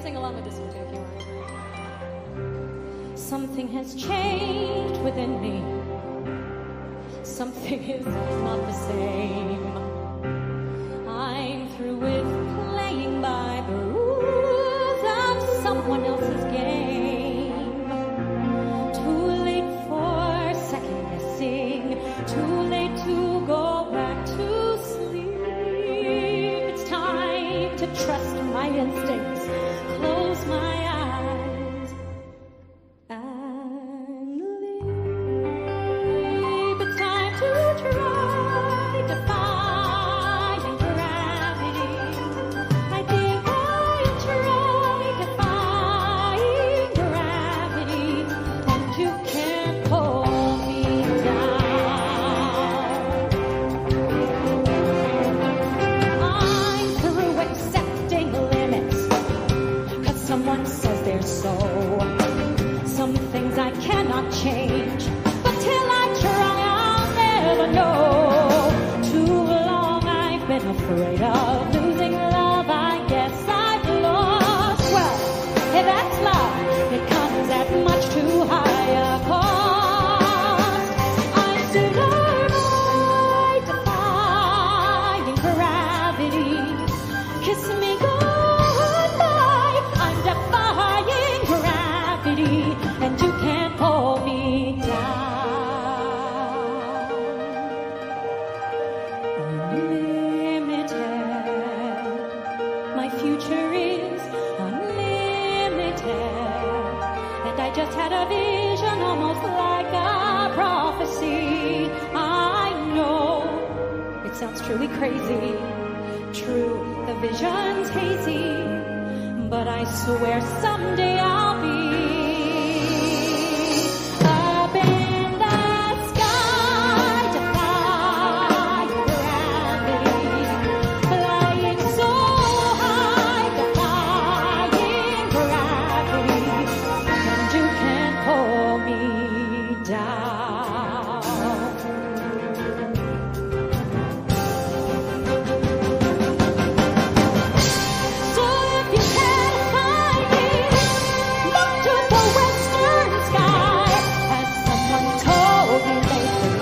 sing along with this one too if you want. Something has changed within me. Something is not the same. I'm through with playing by the rules of someone else's game. Too late for second guessing. Too late to go back to sleep. It's time to trust my instincts. Close my eyes and leave. It's time to try defying gravity. I think I'll try defying gravity, and you can't pull me down. I'm through accepting limits, 'cause someone says they're so. Some things I cannot change, but till I try, I'll never know. Too long I've been afraid of losing love. I guess I've lost. Well, if that's love, it comes at much too high a cost. I'm still alive, defying gravity. Kiss me goodbye. I'm defying gravity, and you can't pull me down. Unlimited. My future is unlimited. And I just had a vision, almost like a prophecy. I know it sounds truly crazy. True, the vision's hazy, but I swear someday I'll be up in the sky, defying gravity, flying so high, defying gravity, and you can't pull me down. So if you can't find me, look to the western sky. As someone told me lately,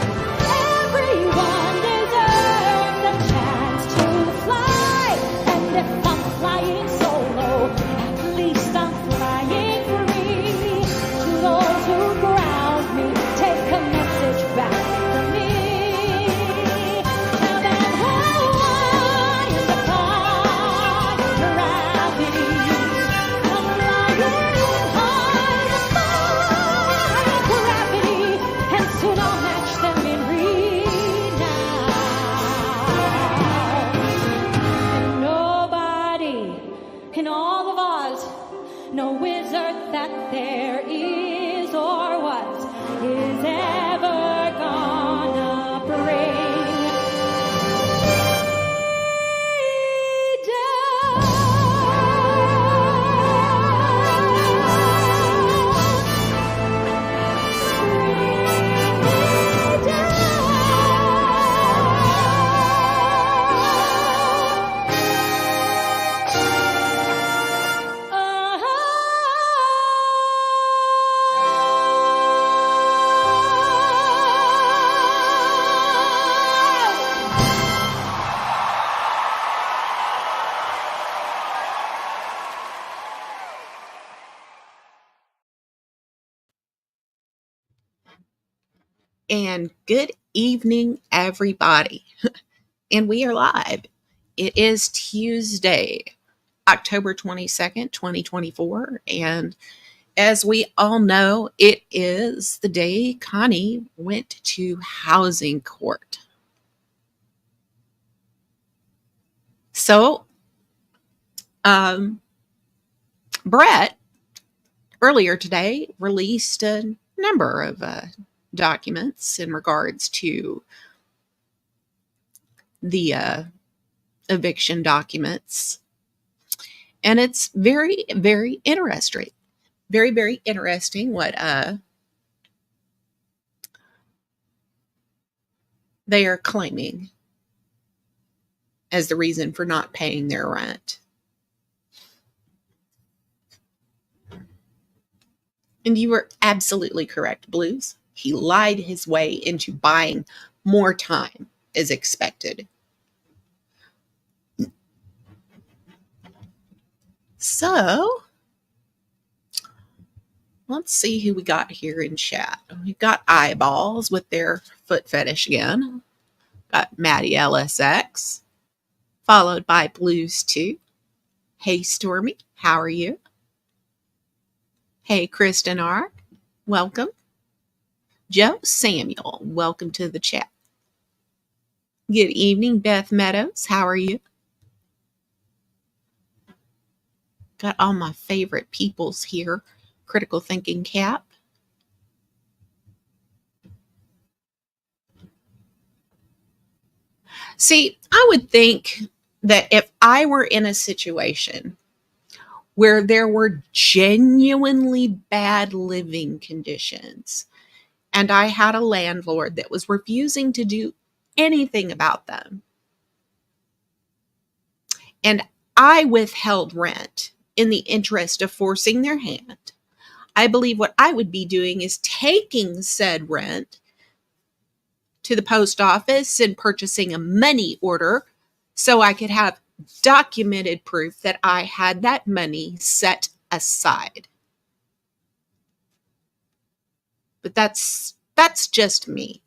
everyone deserves a chance to fly. And if I'm flying solo, at least I'm flying free. To those who ground me, take a message back from me. Now that how I am defying gravity, I'm flying high, defying gravity, and soon I'll match them in renown. And nobody in all of Oz, no wizard that there is or was, is ever gonna bring me down. And good evening, everybody. And we are live. It is Tuesday, October 22nd, 2024. And as we all know, it is the day Connie went to housing court. So, Brett earlier today released a number of documents in regards to the eviction documents. And it's very, very interesting. Very, very interesting what they are claiming as the reason for not paying their rent. And you were absolutely correct, Blues. He lied his way into buying more time as expected. So let's see who we got here in chat. We've got Eyeballs with their foot fetish again. Got Maddie LSX, followed by Blues 2. Hey Stormy, how are you? Hey Kristen R, welcome. Joe Samuel, welcome to the chat. Good evening, Beth Meadows, how are you? Got all my favorite peoples here. Critical Thinking Cap. See, I would think that if I were in a situation where there were genuinely bad living conditions and I had a landlord that was refusing to do anything about them, and I withheld rent in the interest of forcing their hand, I believe what I would be doing is taking said rent to the post office and purchasing a money order so I could have documented proof that I had that money set aside. But that's just me.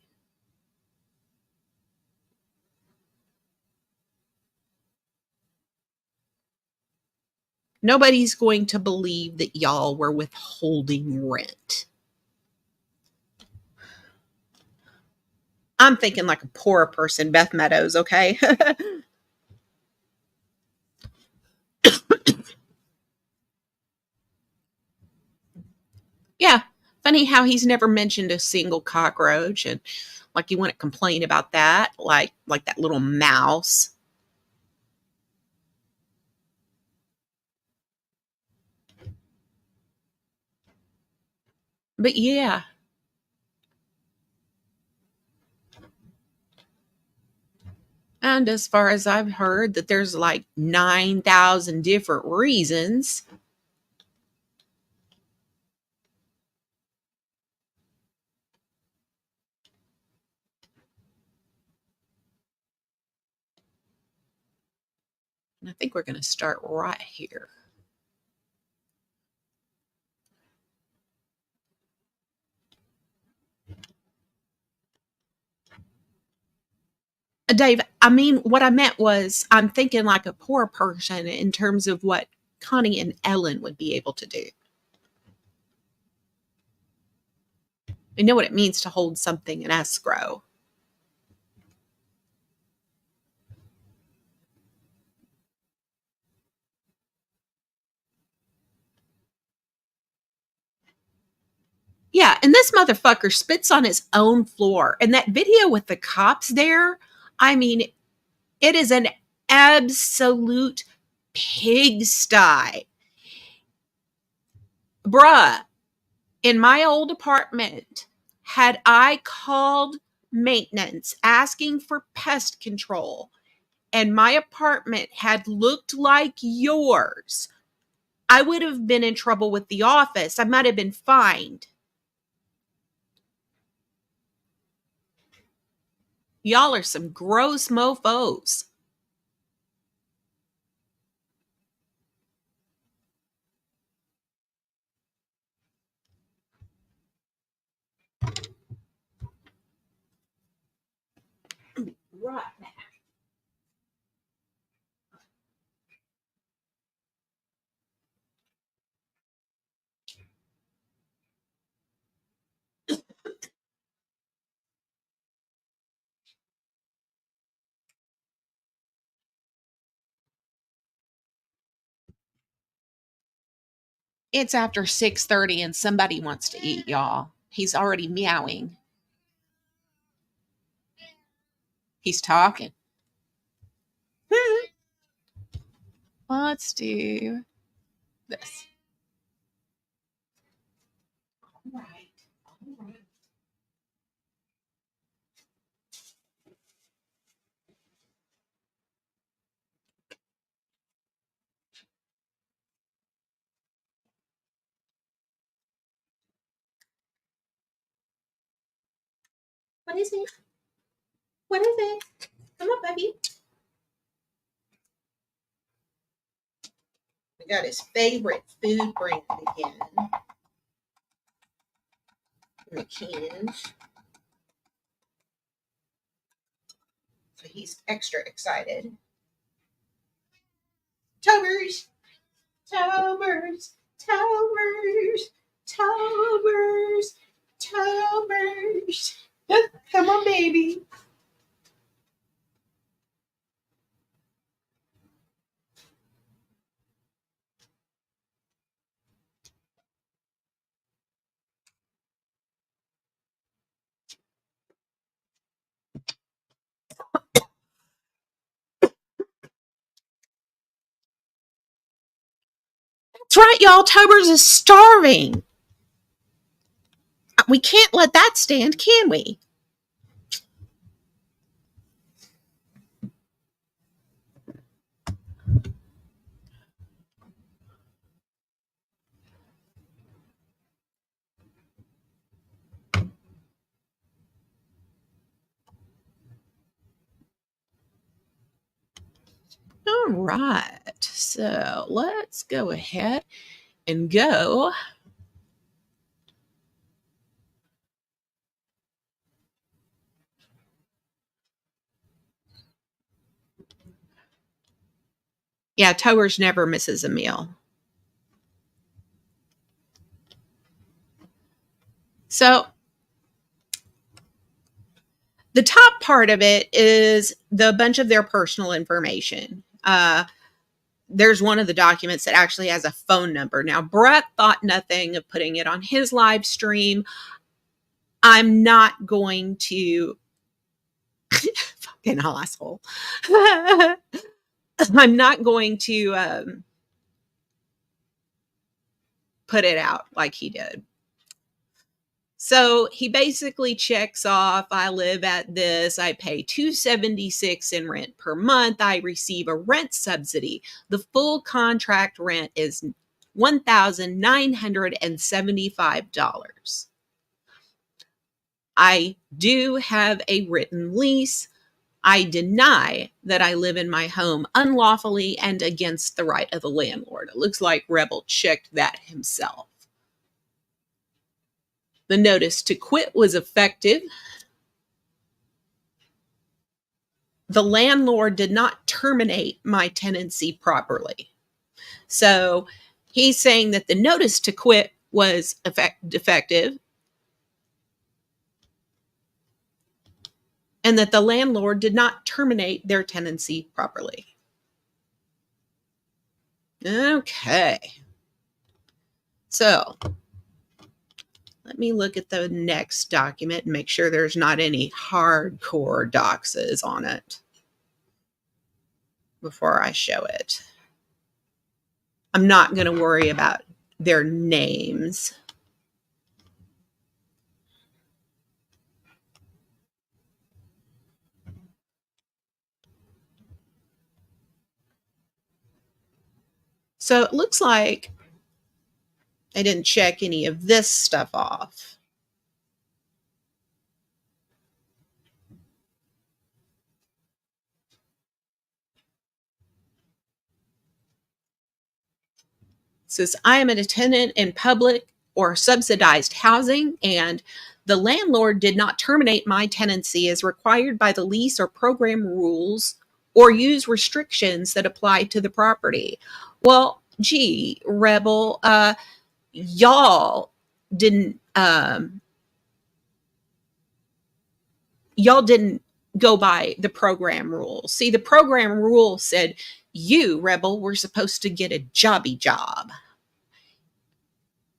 Nobody's going to believe that y'all were withholding rent. I'm thinking like a poor person, Beth Meadows, okay? Yeah. Funny how he's never mentioned a single cockroach, and like you want to complain about that, like that little mouse. But yeah. And as far as I've heard, that there's like 9,000 different reasons. And I think we're going to start right here. Dave, I mean, what I meant was I'm thinking like a poor person in terms of what Connie and Ellen would be able to do. I know what it means to hold something in escrow. Yeah, and this motherfucker spits on his own floor. And that video with the cops there, I mean, it is an absolute pigsty. Bruh, in my old apartment, had I called maintenance asking for pest control and my apartment had looked like yours, I would have been in trouble with the office. I might have been fined. Y'all are some gross mofos. Right. It's after 6:30 and somebody wants to eat, y'all. He's already meowing. He's talking. Let's do this. All right. All right. What is it? What is it? Come on, baby. We got his favorite food brand again. In the cans. So he's extra excited. Tobers! Tobers! Tobers! Tobers! Tobers! Come on, baby. That's right, y'all. Tobers is starving. We can't let that stand, can we? All right. So let's go ahead and go. Yeah, Towers never misses a meal. So the top part of it is the bunch of their personal information. There's one of the documents that actually has a phone number. Now, Brett thought nothing of putting it on his live stream. I'm not going to fucking asshole. I'm not going to put it out like he did. So he basically checks off, I live at this, I pay $276 in rent per month, I receive a rent subsidy. The full contract rent is $1,975. I do have a written lease. I deny that I live in my home unlawfully and against the right of the landlord. It looks like Rebel checked that himself. The notice to quit was effective. The landlord did not terminate my tenancy properly. So he's saying that the notice to quit was defective and that the landlord did not terminate their tenancy properly. Okay. So let me look at the next document and make sure there's not any hardcore doxes on it before I show it. I'm not going to worry about their names. So it looks like I didn't check any of this stuff off. It says, I am a tenant in public or subsidized housing, and the landlord did not terminate my tenancy as required by the lease or program rules or use restrictions that apply to the property. Well, gee, Rebel, y'all didn't go by the program rules. See, the program rule said you, Rebel, were supposed to get a jobby job.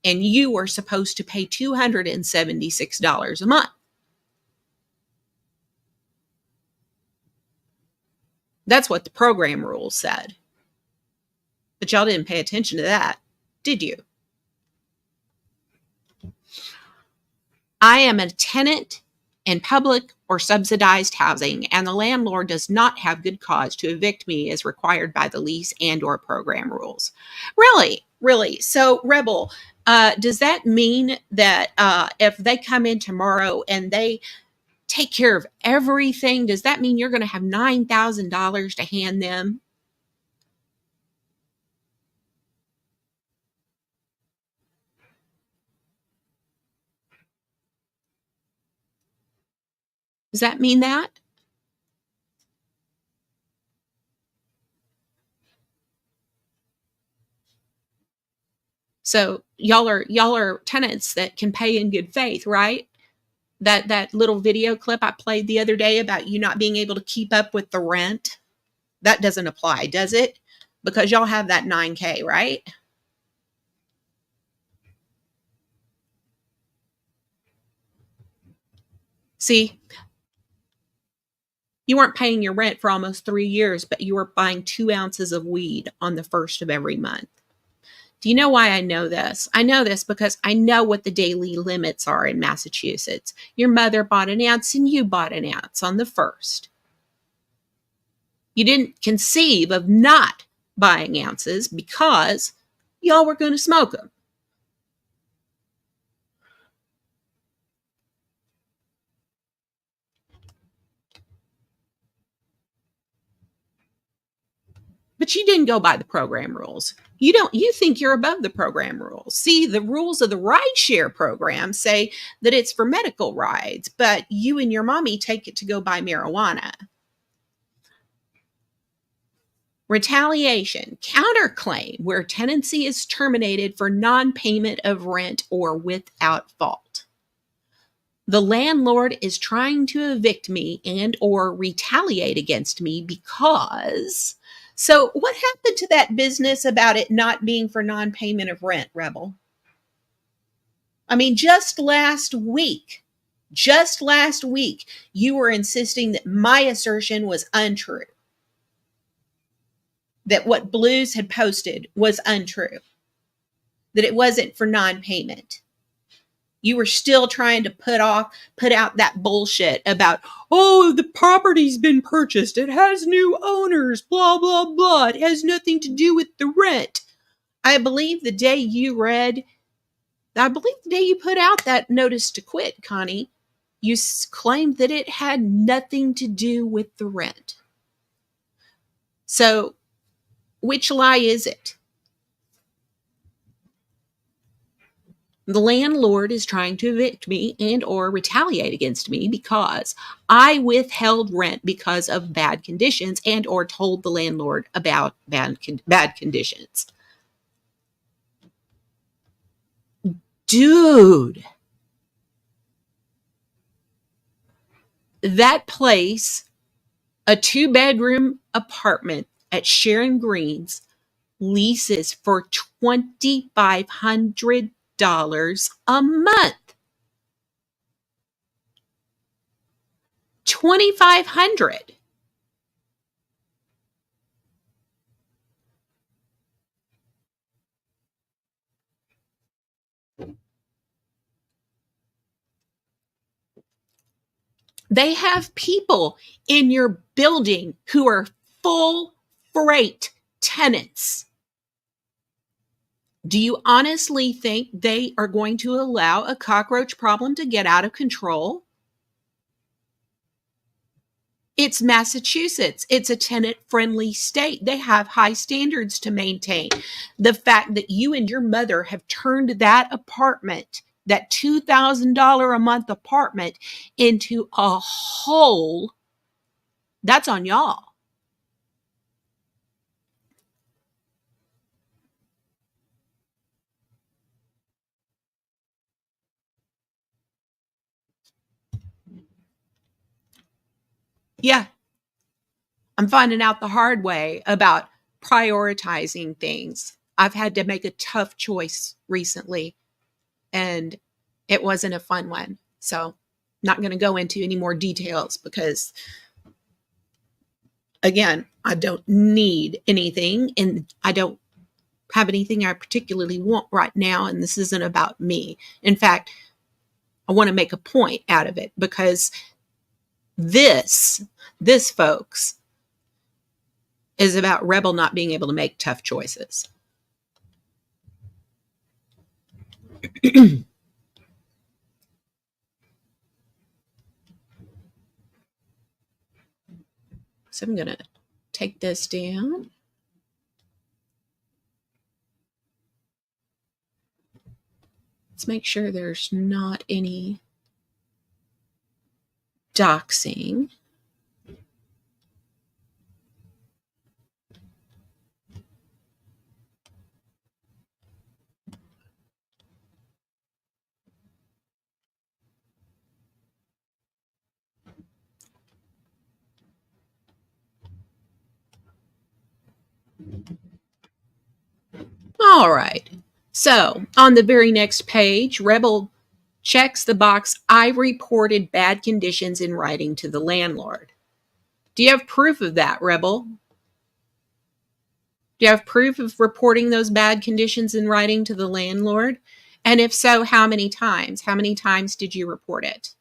And you were supposed to pay $276 a month. That's what the program rules said. But y'all didn't pay attention to that, did you? I am a tenant in public or subsidized housing, and the landlord does not have good cause to evict me as required by the lease and or program rules. Really? So, Rebel, does that mean that if they come in tomorrow and they take care of everything, does that mean you're going to have $9,000 to hand them? Does that mean that? So y'all are tenants that can pay in good faith, right? That little video clip I played the other day about you not being able to keep up with the rent, that doesn't apply, does it? Because y'all have that 9K, right? See, you weren't paying your rent for almost 3 years, but you were buying 2 ounces of weed on the first of every month. Do you know why I know this? I know this because I know what the daily limits are in Massachusetts. Your mother bought an ounce and you bought an ounce on the first. You didn't conceive of not buying ounces because y'all were going to smoke them. But you didn't go by the program rules. You think you're above the program rules. See, the rules of the rideshare program say that it's for medical rides, but you and your mommy take it to go buy marijuana. Retaliation, counterclaim, where tenancy is terminated for non-payment of rent or without fault. The landlord is trying to evict me and or retaliate against me because. So what happened to that business about it not being for non-payment of rent, Rebel? I mean, just last week, you were insisting that my assertion was untrue, that what Blues had posted was untrue, that it wasn't for non-payment. You were still trying to put out that bullshit about, oh, the property's been purchased, it has new owners, blah blah blah, it has nothing to do with the rent. I believe the day you put out that notice to quit, Connie, you claimed that it had nothing to do with the rent. So which lie is it? The landlord is trying to evict me and or retaliate against me because I withheld rent because of bad conditions and or told the landlord about bad conditions. Dude, that place, a 2-bedroom apartment at Sharon Greens, leases for $2,500 a month. $2,500. They have people in your building who are full freight tenants. Do you honestly think they are going to allow a cockroach problem to get out of control? It's Massachusetts. It's a tenant-friendly state. They have high standards to maintain. The fact that you and your mother have turned that apartment, that $2,000 a month apartment, into a hole, that's on y'all. Yeah, I'm finding out the hard way about prioritizing things. I've had to make a tough choice recently, and it wasn't a fun one. So, not going to go into any more details because, again, I don't need anything and I don't have anything I particularly want right now. And this isn't about me. In fact, I want to make a point out of it because this, folks, is about Rebel not being able to make tough choices. So I'm going to take this down. Let's make sure there's not any doxing. All right. So on the very next page, Rebel checks the box, I reported bad conditions in writing to the landlord. Do you have proof of that, Rebel? Do you have proof of reporting those bad conditions in writing to the landlord? And if so, how many times? How many times did you report it?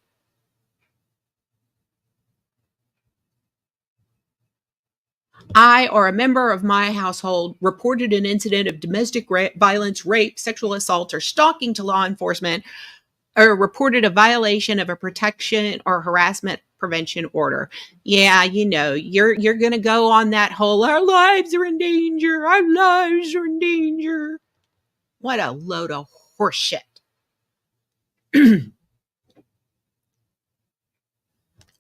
I or a member of my household reported an incident of domestic violence, rape, sexual assault, or stalking to law enforcement, or reported a violation of a protection or harassment prevention order. Yeah, you're going to go on that whole our lives are in danger. Our lives are in danger. What a load of horseshit.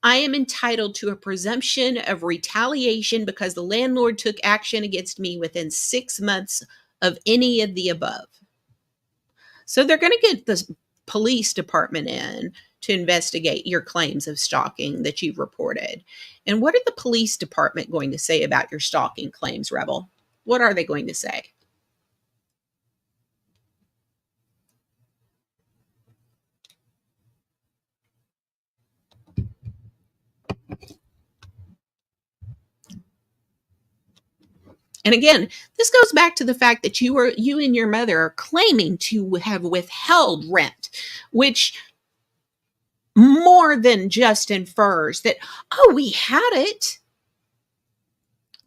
I am entitled to a presumption of retaliation because the landlord took action against me within 6 months of any of the above. So they're going to get the police department in to investigate your claims of stalking that you've reported. And what are the police department going to say about your stalking claims, Rebel? What are they going to say? And again, this goes back to the fact that you and your mother are claiming to have withheld rent, which more than just infers that, oh, we had it,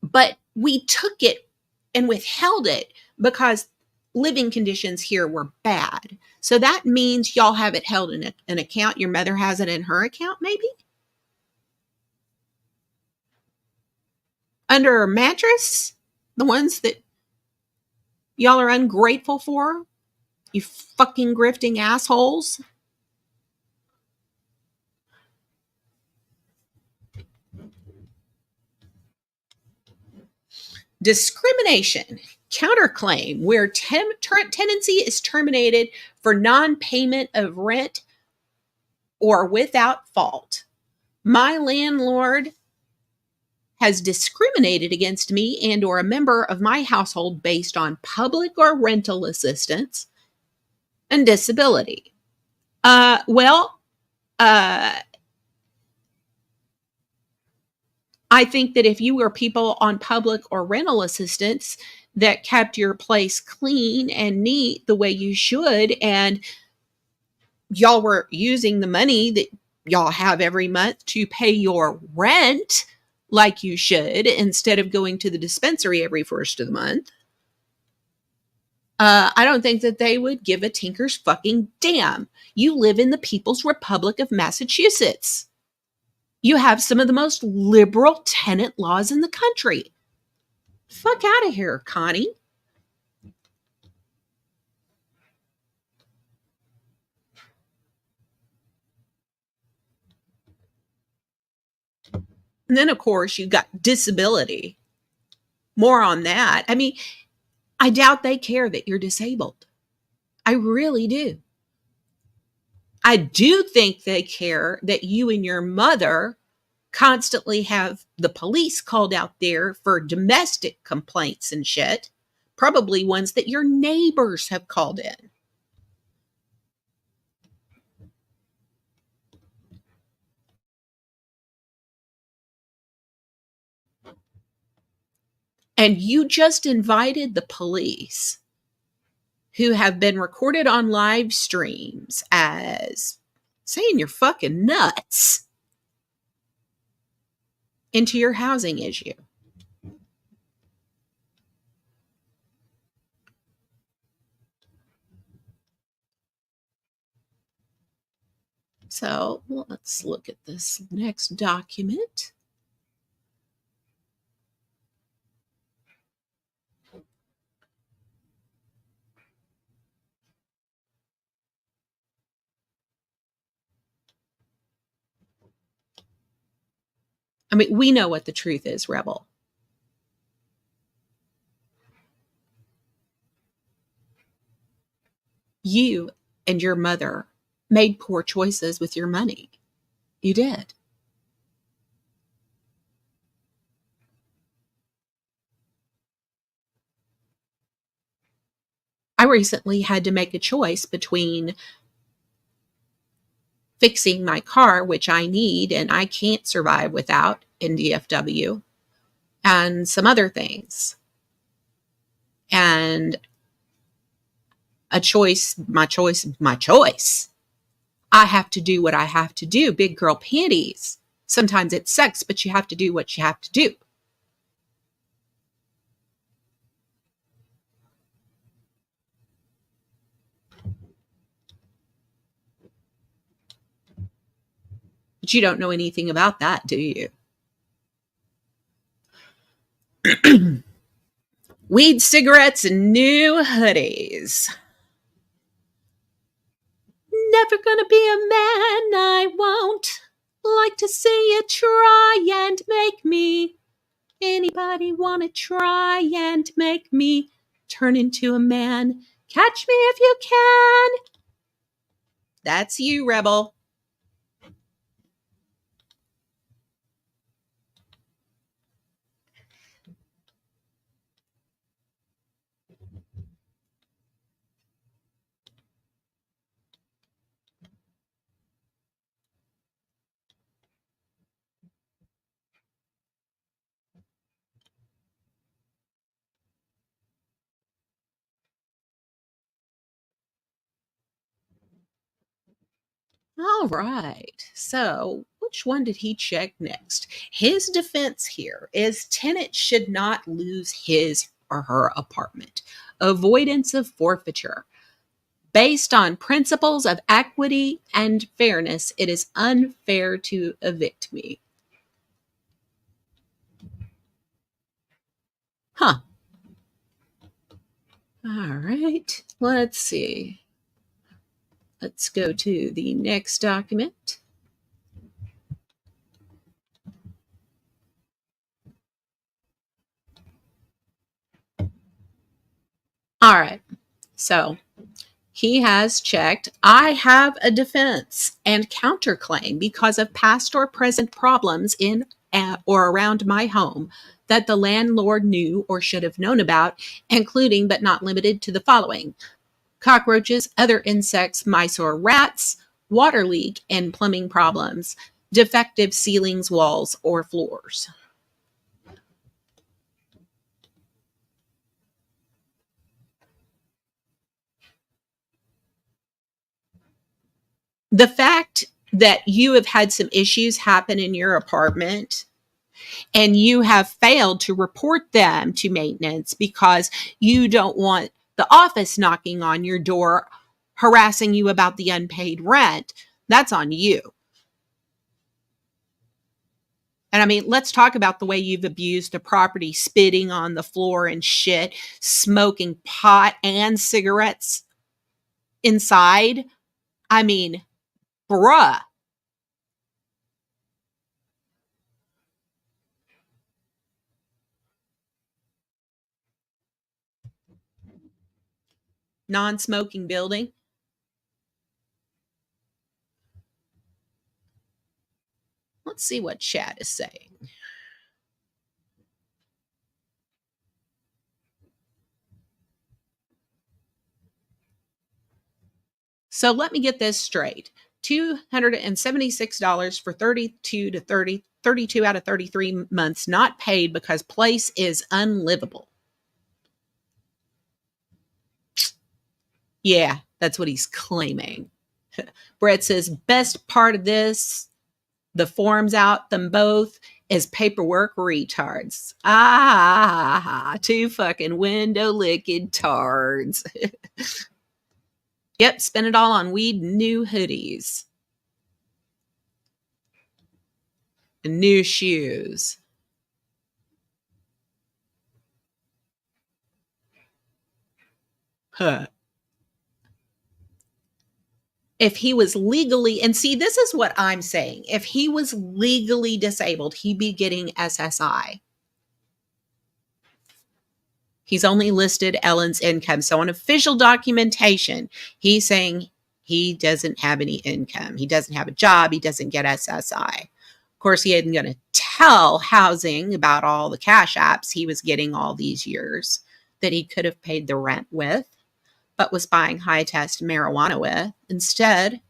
but we took it and withheld it because living conditions here were bad. So that means y'all have it held in an account. Your mother has it in her account, maybe? Under her mattress? The ones that y'all are ungrateful for? You fucking grifting assholes. Discrimination. Counterclaim, where tenancy is terminated for non-payment of rent or without fault. My landlord has discriminated against me and or a member of my household based on public or rental assistance and disability. Well, I think that if you were people on public or rental assistance that kept your place clean and neat the way you should, and y'all were using the money that y'all have every month to pay your rent like you should instead of going to the dispensary every first of the month, I don't think that they would give a tinker's fucking damn. You live in the People's Republic of Massachusetts. You have some of the most liberal tenant laws in the country. Fuck out of here, Connie. And then, of course, you've got disability. More on that. I mean, I doubt they care that you're disabled. I really do. I do think they care that you and your mother constantly have the police called out there for domestic complaints and shit, probably ones that your neighbors have called in. And you just invited the police, who have been recorded on live streams as saying you're fucking nuts, into your housing issue. So let's look at this next document. I mean, we know what the truth is, Rebel. You and your mother made poor choices with your money. You did. I recently had to make a choice between fixing my car, which I need and I can't survive without in DFW, and some other things. And a choice, my choice. I have to do what I have to do. Big girl panties. Sometimes it sucks, but you have to do what you have to do. But you don't know anything about that, do you? Weed, cigarettes, and new hoodies. Never gonna be a man, I won't. Like to see you try and make me. Anybody wanna try and make me turn into a man? Catch me if you can. That's you, Rebel. All right. So, which one did he check next? His defense here is tenant should not lose his or her apartment. Avoidance of forfeiture. Based on principles of equity and fairness, it is unfair to evict me. Huh. All right. Let's see. Let's go to the next document. All right. So he has checked. I have a defense and counterclaim because of past or present problems in or around my home that the landlord knew or should have known about, including but not limited to the following: cockroaches, other insects, mice or rats, water leak, and plumbing problems, defective ceilings, walls, or floors. The fact that you have had some issues happen in your apartment and you have failed to report them to maintenance because you don't want the office knocking on your door harassing you about the unpaid rent, that's on you. And I mean, let's talk about the way you've abused the property, spitting on the floor and shit, smoking pot and cigarettes inside. I mean, bruh. Non smoking building. Let's see what chat is saying. So let me get this straight. $276 for 32 out of 33 months not paid because place is unlivable. Yeah, that's what he's claiming. Brett says, best part of this, the forms out them both, is paperwork retards. Ah, two fucking window licking tards. Yep, spend it all on weed, new hoodies, and new shoes. Huh. If he was legally, and see, this is what I'm saying. If he was legally disabled, he'd be getting SSI. He's only listed Ellen's income. So on official documentation, he's saying he doesn't have any income. He doesn't have a job. He doesn't get SSI. Of course, he isn't going to tell housing about all the cash apps he was getting all these years that he could have paid the rent with, but was buying high test marijuana with instead.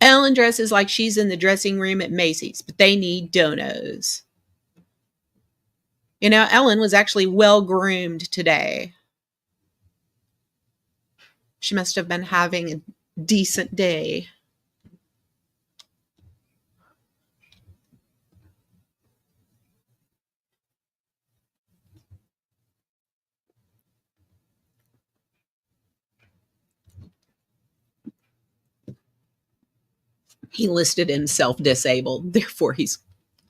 Ellen dresses like she's in the dressing room at Macy's, but they need donos. You know, Ellen was actually well groomed today. She must have been having a decent day. He listed himself disabled, therefore he's.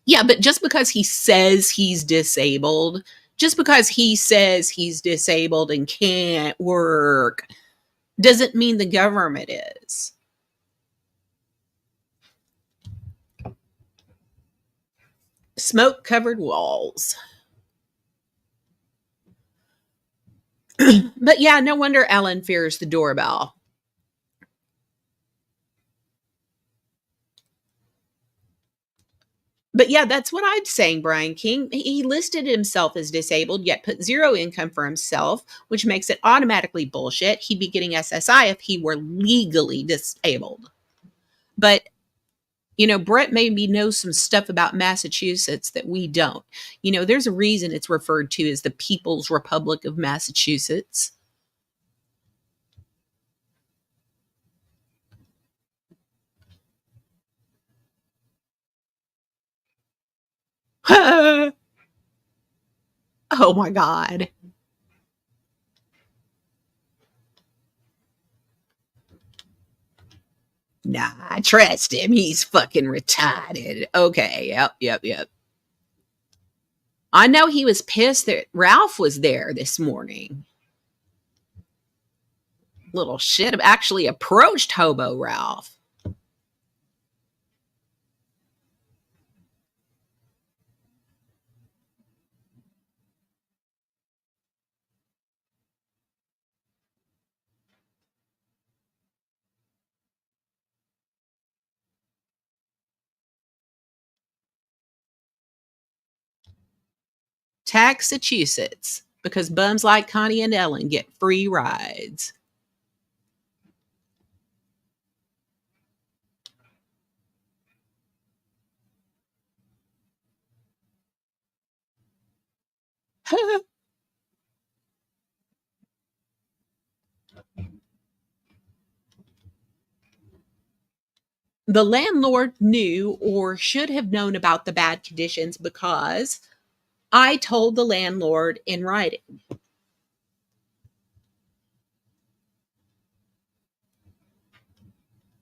Yeah, but just because he says he's disabled, just because he says he's disabled and can't work, doesn't mean the government is. Smoke covered walls. But yeah, no wonder Ellen fears the doorbell. But yeah, that's what I'm saying, Brian King. He listed himself as disabled, yet put zero income for himself, which makes it automatically bullshit. He'd be getting SSI if he were legally disabled. But, you know, Brett maybe knows some stuff about Massachusetts that we don't. You know, there's a reason it's referred to as the People's Republic of Massachusetts. Oh my God. Nah, I trust him. He's fucking retarded. Okay, yep. I know he was pissed that Ralph was there this morning. Little shit actually approached Hobo Ralph. Massachusetts, because bums like Connie and Ellen get free rides. The landlord knew or should have known about the bad conditions because I told the landlord in writing.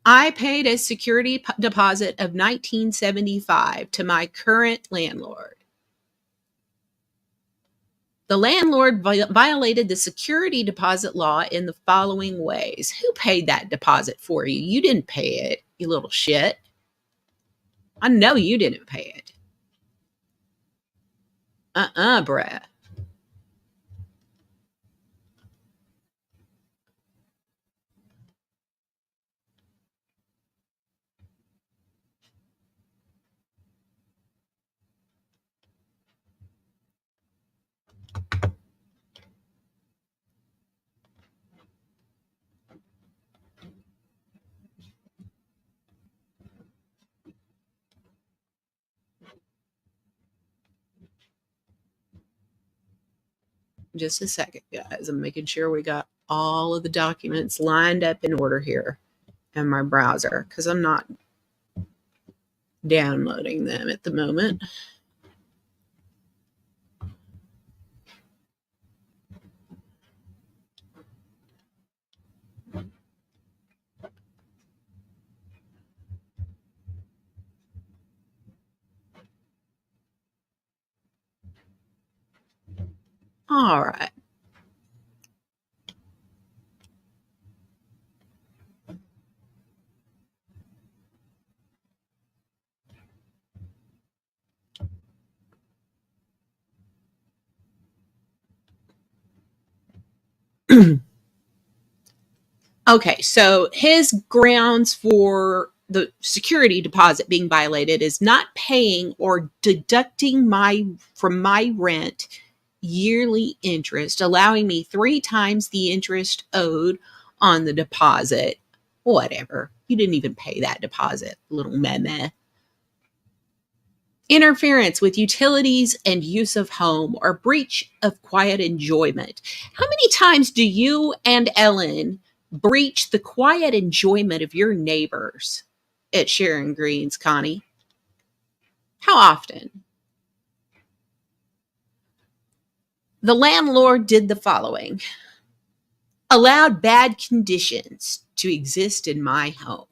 I paid a security deposit of $19.75 to my current landlord. The landlord violated the security deposit law in the following ways. Who paid that deposit for you? You didn't pay it, you little shit. I know you didn't pay it. Bruh. Just a second, guys. I'm making sure we got all of the documents lined up in order here in my browser because I'm not downloading them at the moment. All right. Okay, so his grounds for the security deposit being violated is not paying or deducting my from my rent yearly interest, allowing me 3 times the interest owed on the deposit. Whatever. You didn't even pay that deposit, little meh. Interference with utilities and use of home or breach of quiet enjoyment. How many times do you and Ellen breach the quiet enjoyment of your neighbors at Sharon Greens, Connie? How often? The landlord did the following: allowed bad conditions to exist in my home.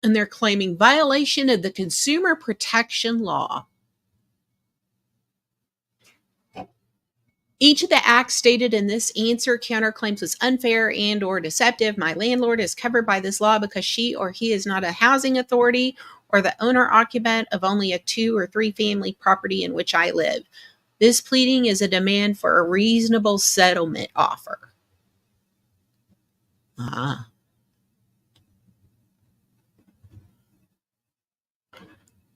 And they're claiming violation of the consumer protection law. Each of the acts stated in this answer counterclaims was unfair and or deceptive. My landlord is covered by this law because she or he is not a housing authority or the owner occupant of only a 2 or 3 family property in which I live. This pleading is a demand for a reasonable settlement offer. Ah,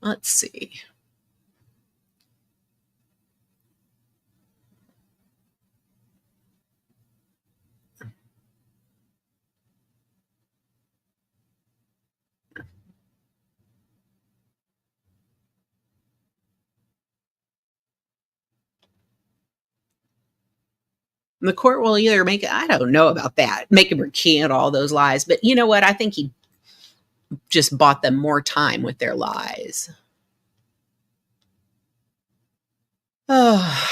let's see. The court will either make it, I don't know about that, make him recant all those lies. But you know what? I think he just bought them more time with their lies. Oh,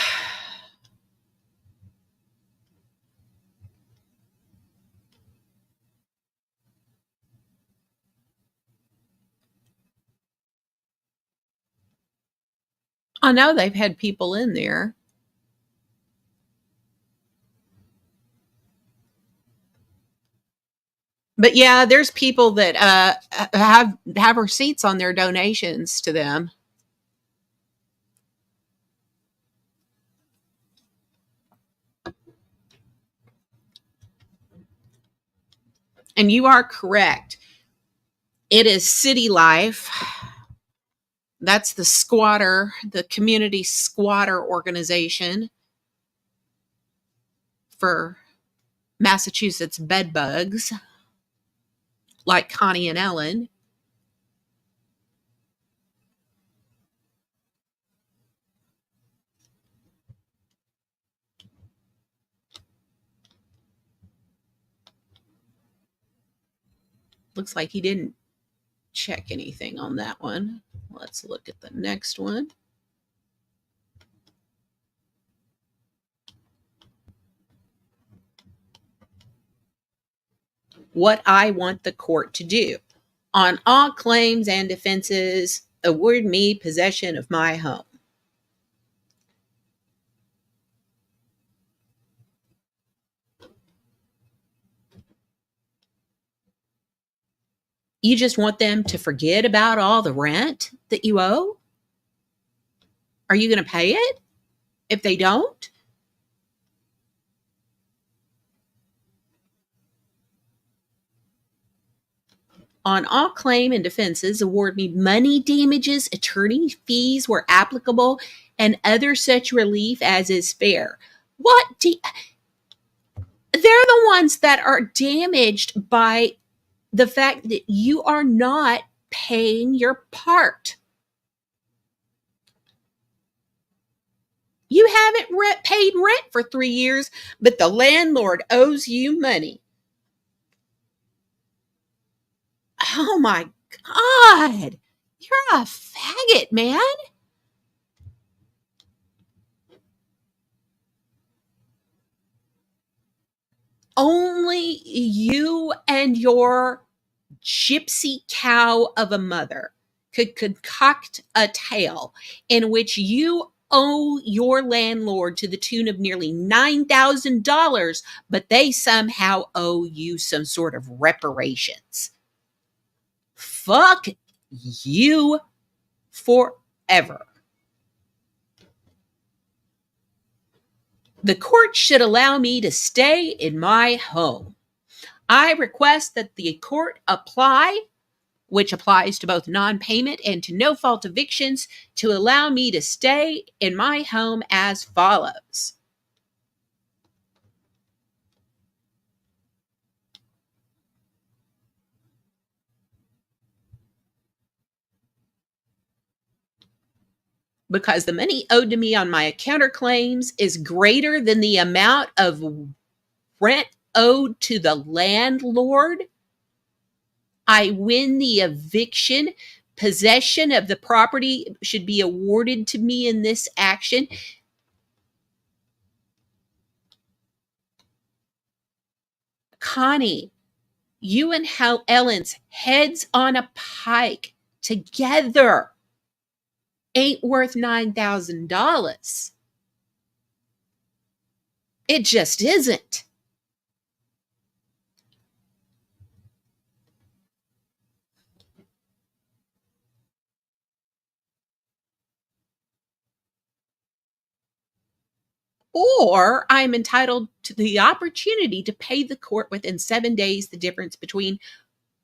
I know they've had people in there. But yeah, there's people that have receipts on their donations to them. And you are correct. It is City Life. That's the squatter, the community squatter organization for Massachusetts bedbugs, like Connie and Ellen. Looks like he didn't check anything on that one. Let's look at the next one. What I want the court to do. On all claims and defenses, award me possession of my home. You just want them to forget about all the rent that you owe? Are you going to pay it if they don't? On all claim and defenses, award me money damages, attorney fees where applicable, and other such relief as is fair. They're the ones that are damaged by the fact that you are not paying your part. You haven't paid rent for 3 years, but the landlord owes you money. Oh my God. You're a faggot, man. Only you and your gypsy cow of a mother could concoct a tale in which you owe your landlord to the tune of nearly $9,000, but they somehow owe you some sort of reparations. Fuck you forever. The court should allow me to stay in my home. I request that the court apply, which applies to both non payment and to no fault evictions, to allow me to stay in my home as follows. Because the money owed to me on my counterclaims is greater than the amount of rent owed to the landlord, I win the eviction. Possession of the property should be awarded to me in this action. Connie, you and Ellen's heads on a pike together ain't worth $9,000. It just isn't. Or I'm entitled to the opportunity to pay the court within 7 days the difference between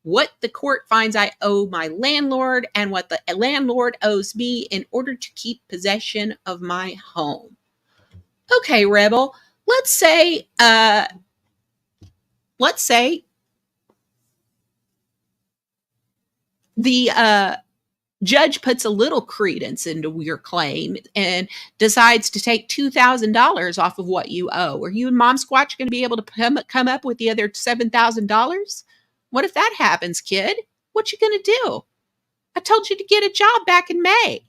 what the court finds I owe my landlord and what the landlord owes me in order to keep possession of my home. Okay, Rebel, let's say the judge puts a little credence into your claim and decides to take $2,000 off of what you owe. Are you and Mom Squatch going to be able to come up with the other $7,000? What if that happens, kid? What you going to do? I told you to get a job back in May.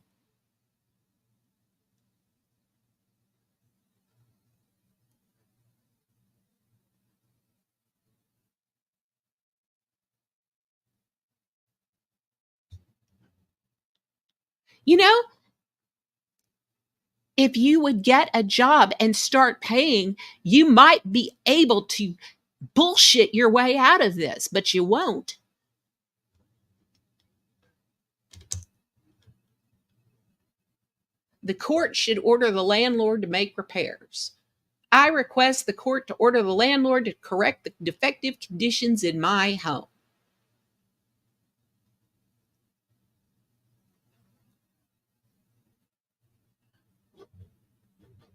You know, if you would get a job and start paying, you might be able to bullshit your way out of this, but you won't. The court should order the landlord to make repairs. I request the court to order the landlord to correct the defective conditions in my home.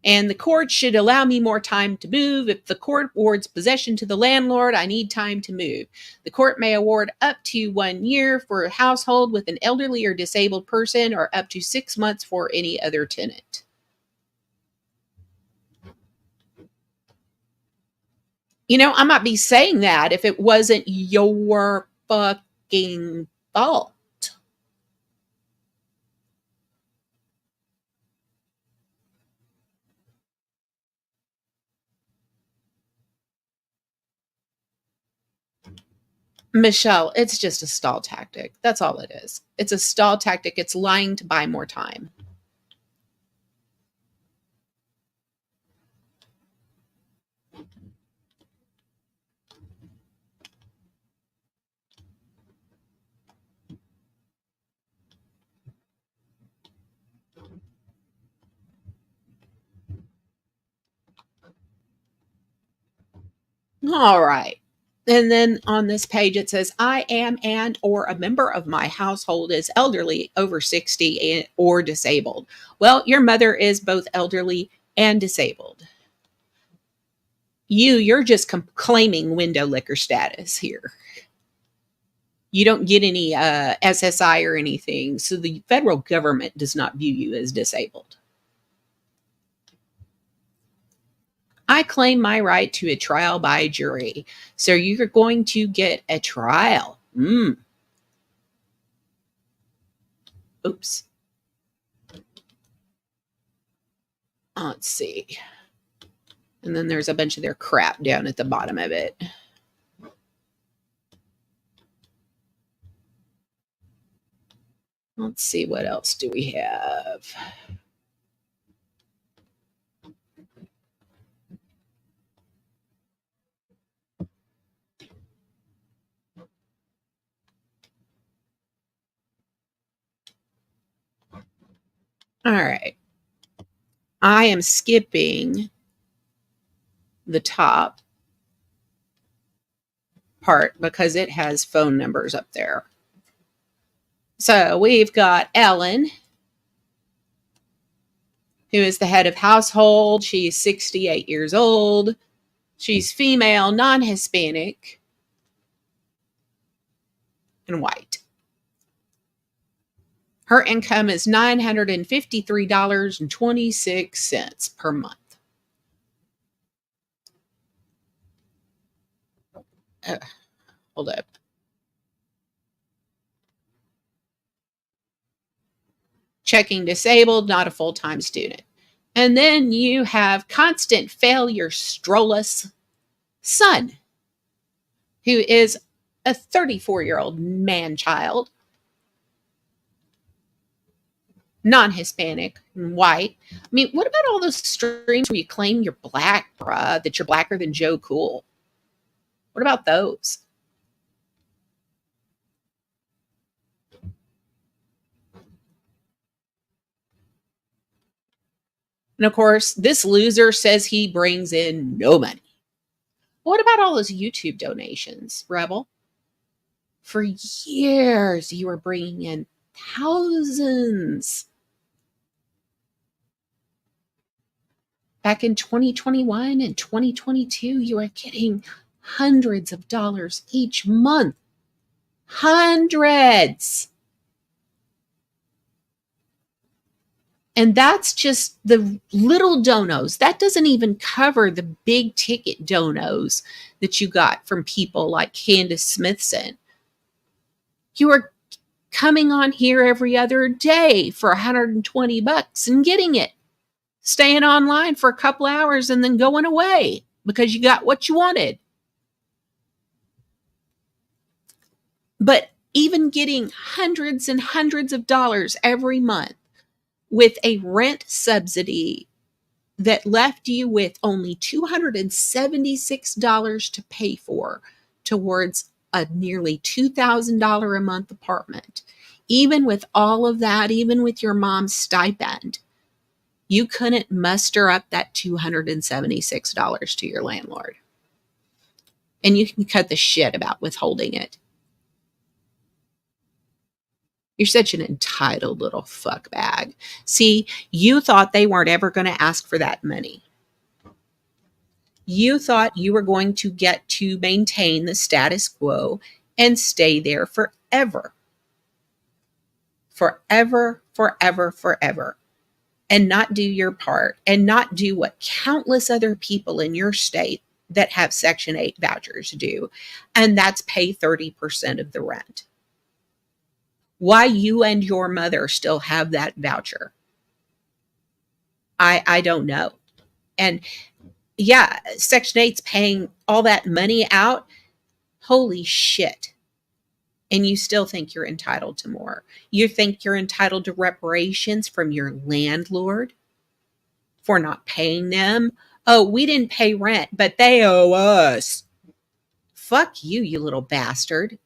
And the court should allow me more time to move. If the court awards possession to the landlord, I need time to move. The court may award up to 1 year for a household with an elderly or disabled person, or up to 6 months for any other tenant. You know, I might be saying that if it wasn't your fucking fault. Michelle, it's just a stall tactic. That's all it is. It's a stall tactic. It's lying to buy more time. All right. And then on this page it says, I am and or a member of my household is elderly, over 60, or disabled. Well, your mother is both elderly and disabled. You're just claiming window liquor status here. You don't get any SSI or anything. So the federal government does not view you as disabled. I claim my right to a trial by jury. So you're going to get a trial. Oops. Let's see. And then there's a bunch of their crap down at the bottom of it. Let's see, what else do we have? All right. I am skipping the top part because it has phone numbers up there. So we've got Ellen, who is the head of household. She's 68 years old. She's female, non Hispanic, and white. Her income is $953.26 per month. Hold up. Checking disabled, not a full time student. And then you have constant failure Strollus son, who is a 34-year-old man child, non Hispanic, white. I mean, what about all those streams where you claim you're black, bruh, that you're blacker than Joe Cool? What about those? And of course, this loser says he brings in no money. What about all those YouTube donations, Rebel? For years, you were bringing in thousands. Back in 2021 and 2022, you were getting hundreds of dollars each month. Hundreds. And that's just the little donos. That doesn't even cover the big ticket donos that you got from people like Candace Smithson. You were coming on here every other day for $120 and getting it, staying online for a couple hours and then going away because you got what you wanted. But even getting hundreds and hundreds of dollars every month with a rent subsidy that left you with only $276 to pay for towards a nearly $2,000 a month apartment. Even with all of that, even with your mom's stipend, you couldn't muster up that $276 to your landlord. And you can cut the shit about withholding it. You're such an entitled little fuck bag. See, you thought they weren't ever going to ask for that money. You thought you were going to get to maintain the status quo and stay there forever. Forever, forever, forever. And not do your part and not do what countless other people in your state that have Section 8 vouchers do. And that's pay 30% of the rent. Why you and your mother still have that voucher, I don't know. And yeah, Section 8's paying all that money out. Holy shit. And you still think you're entitled to more. You think you're entitled to reparations from your landlord for not paying them. Oh, we didn't pay rent, but they owe us. Fuck you, you little bastard.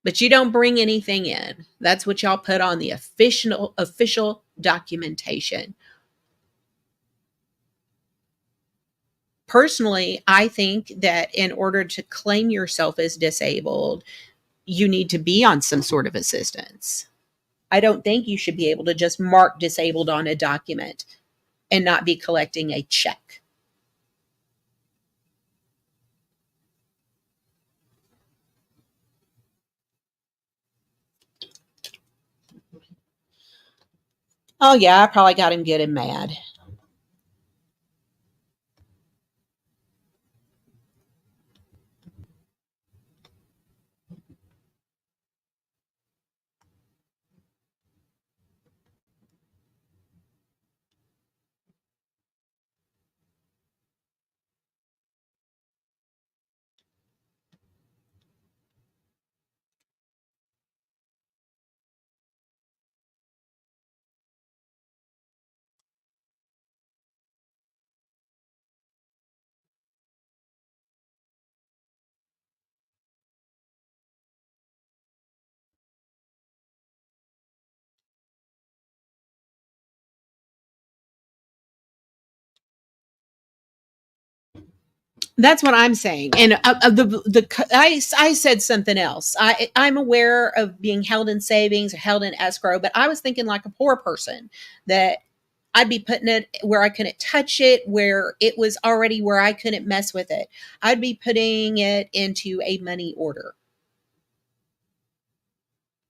But you don't bring anything in. That's what y'all put on the official documentation. Personally, I think that in order to claim yourself as disabled, you need to be on some sort of assistance. I don't think you should be able to just mark disabled on a document and not be collecting a check. Oh yeah, I probably got him getting mad. That's what I'm saying. And I said something else. I'm aware of being held in savings or held in escrow, but I was thinking like a poor person that I'd be putting it where I couldn't touch it, where it was already where I couldn't mess with it. I'd be putting it into a money order.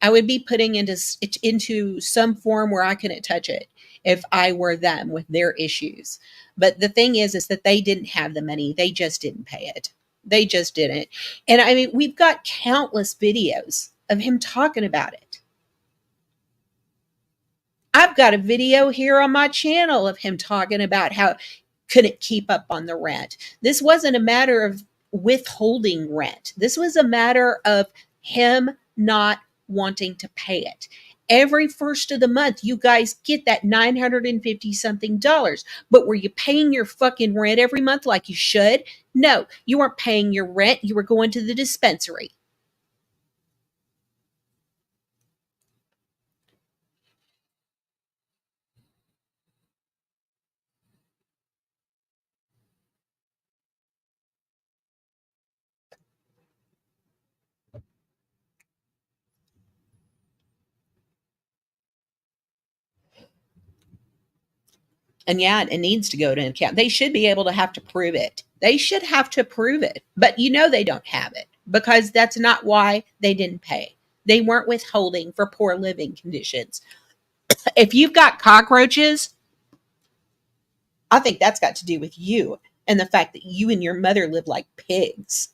I would be putting into some form where I couldn't touch it if I were them with their issues. But the thing is that they didn't have the money. They just didn't pay it. They just didn't. And I mean, we've got countless videos of him talking about it. I've got a video here on my channel of him talking about how couldn't keep up on the rent. This wasn't a matter of withholding rent. This was a matter of him not wanting to pay it. Every first of the month, you guys get that 950 something dollars. But were you paying your fucking rent every month like you should? No, you weren't paying your rent. You were going to the dispensary. And yeah, it needs to go to an account. They should be able to have to prove it. They should have to prove it. But you know they don't have it because that's not why they didn't pay. They weren't withholding for poor living conditions. If you've got cockroaches, I think that's got to do with you and the fact that you and your mother live like pigs.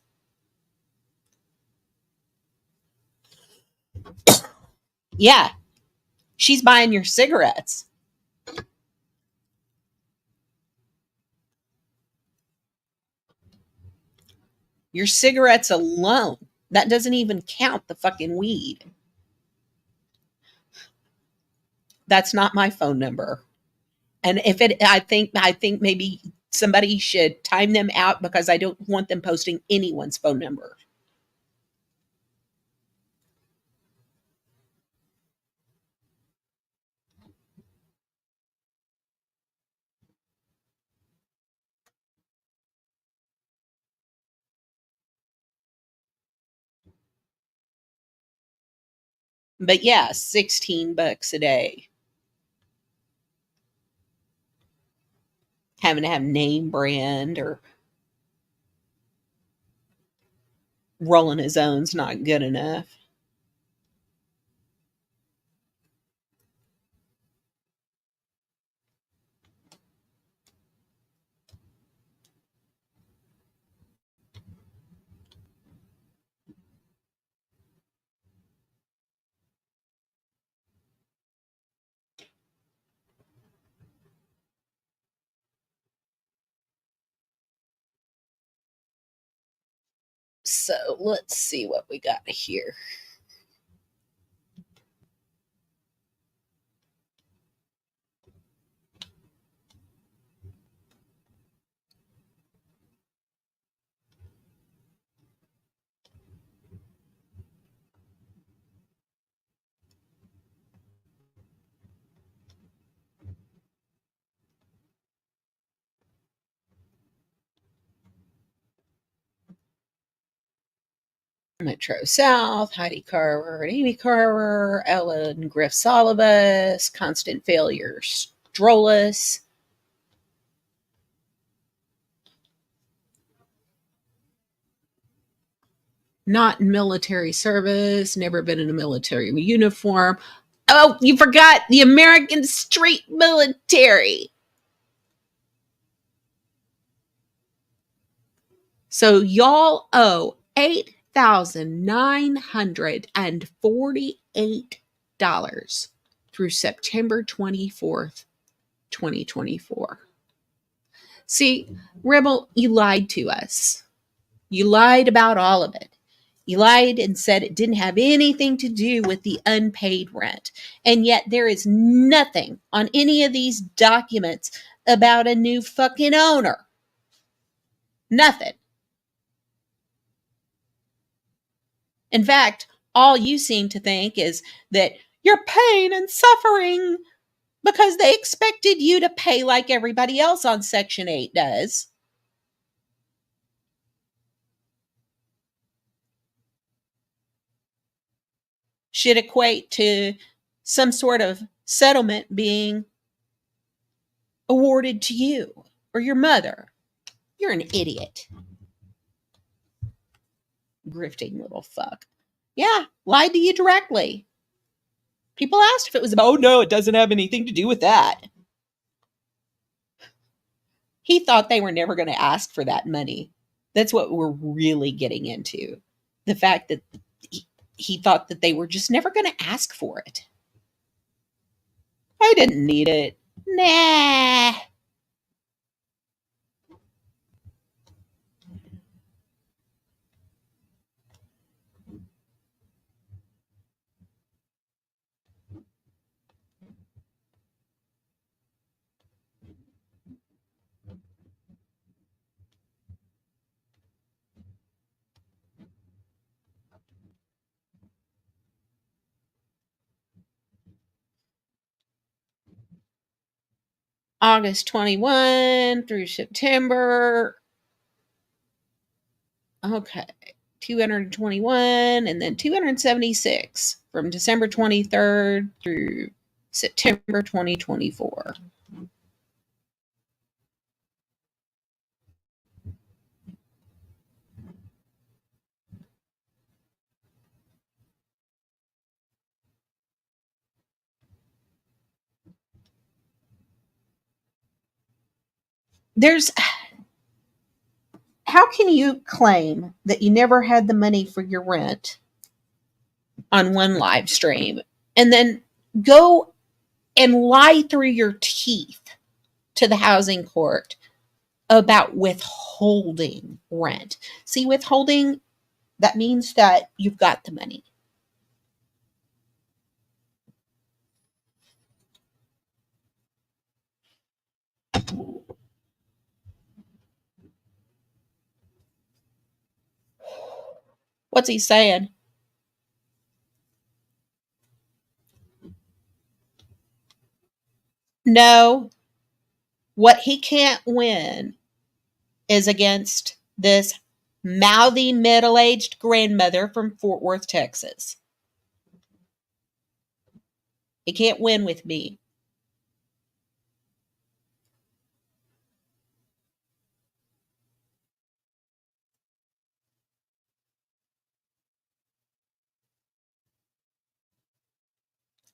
Yeah, she's buying your cigarettes. Your cigarettes alone. That doesn't even count the fucking weed. That's not my phone number. And if it, I think maybe somebody should time them out because I don't want them posting anyone's phone number. But yeah, $16 a day. Having to have name brand or rolling his own's not good enough. So let's see what we got here. Metro South, Heidi Carver and Amy Carver, Ellen Griff Solivus, Constant Failures, Drollus. Not in military service, never been in a military uniform. Oh, you forgot the American Street Military. So y'all owe $8,948 through September 24th, 2024. See, Rebel, you lied to us. You lied about all of it. You lied and said it didn't have anything to do with the unpaid rent. And yet there is nothing on any of these documents about a new fucking owner. Nothing. In fact, all you seem to think is that you're pain and suffering because they expected you to pay like everybody else on Section 8 does. Should equate to some sort of settlement being awarded to you or your mother. You're an idiot. Grifting little fuck. Yeah, lied to you directly. People asked if it was about, oh no, it doesn't have anything to do with that. He thought they were never going to ask for that money. That's what we're really getting into. The fact that he thought that they were just never going to ask for it. I didn't need it. Nah. August 21 through September. Okay. 221 and then 276 from December 23rd through September 2024. There's How can you claim that you never had the money for your rent on one live stream and then go and lie through your teeth to the housing court about withholding rent? See, withholding, that means that you've got the money. What's he saying? No, what he can't win is against this mouthy middle aged grandmother from Fort Worth, Texas. He can't win with me.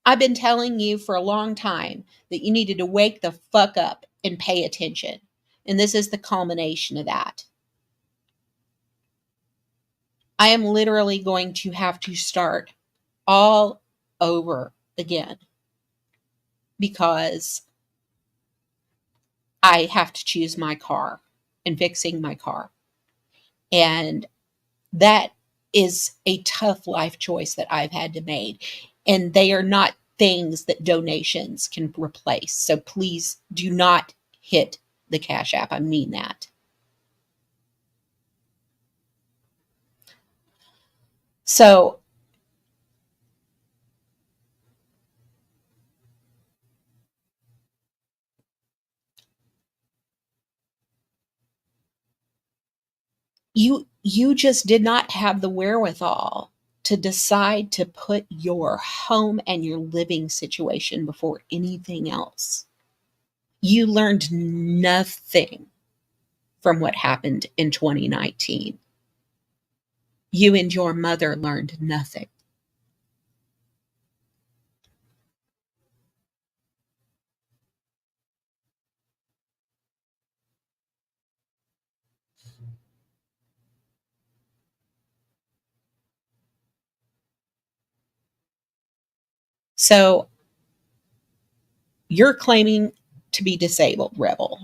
I've been telling you for a long time that you needed to wake the fuck up and pay attention. And this is the culmination of that. I am literally going to have to start all over again because I have to choose my car and fixing my car. And that is a tough life choice that I've had to make. And they are not things that donations can replace. So please do not hit the Cash App. I mean that. So you just did not have the wherewithal to decide to put your home and your living situation before anything else. You learned nothing from what happened in 2019. You and your mother learned nothing. So you're claiming to be disabled, Rebel.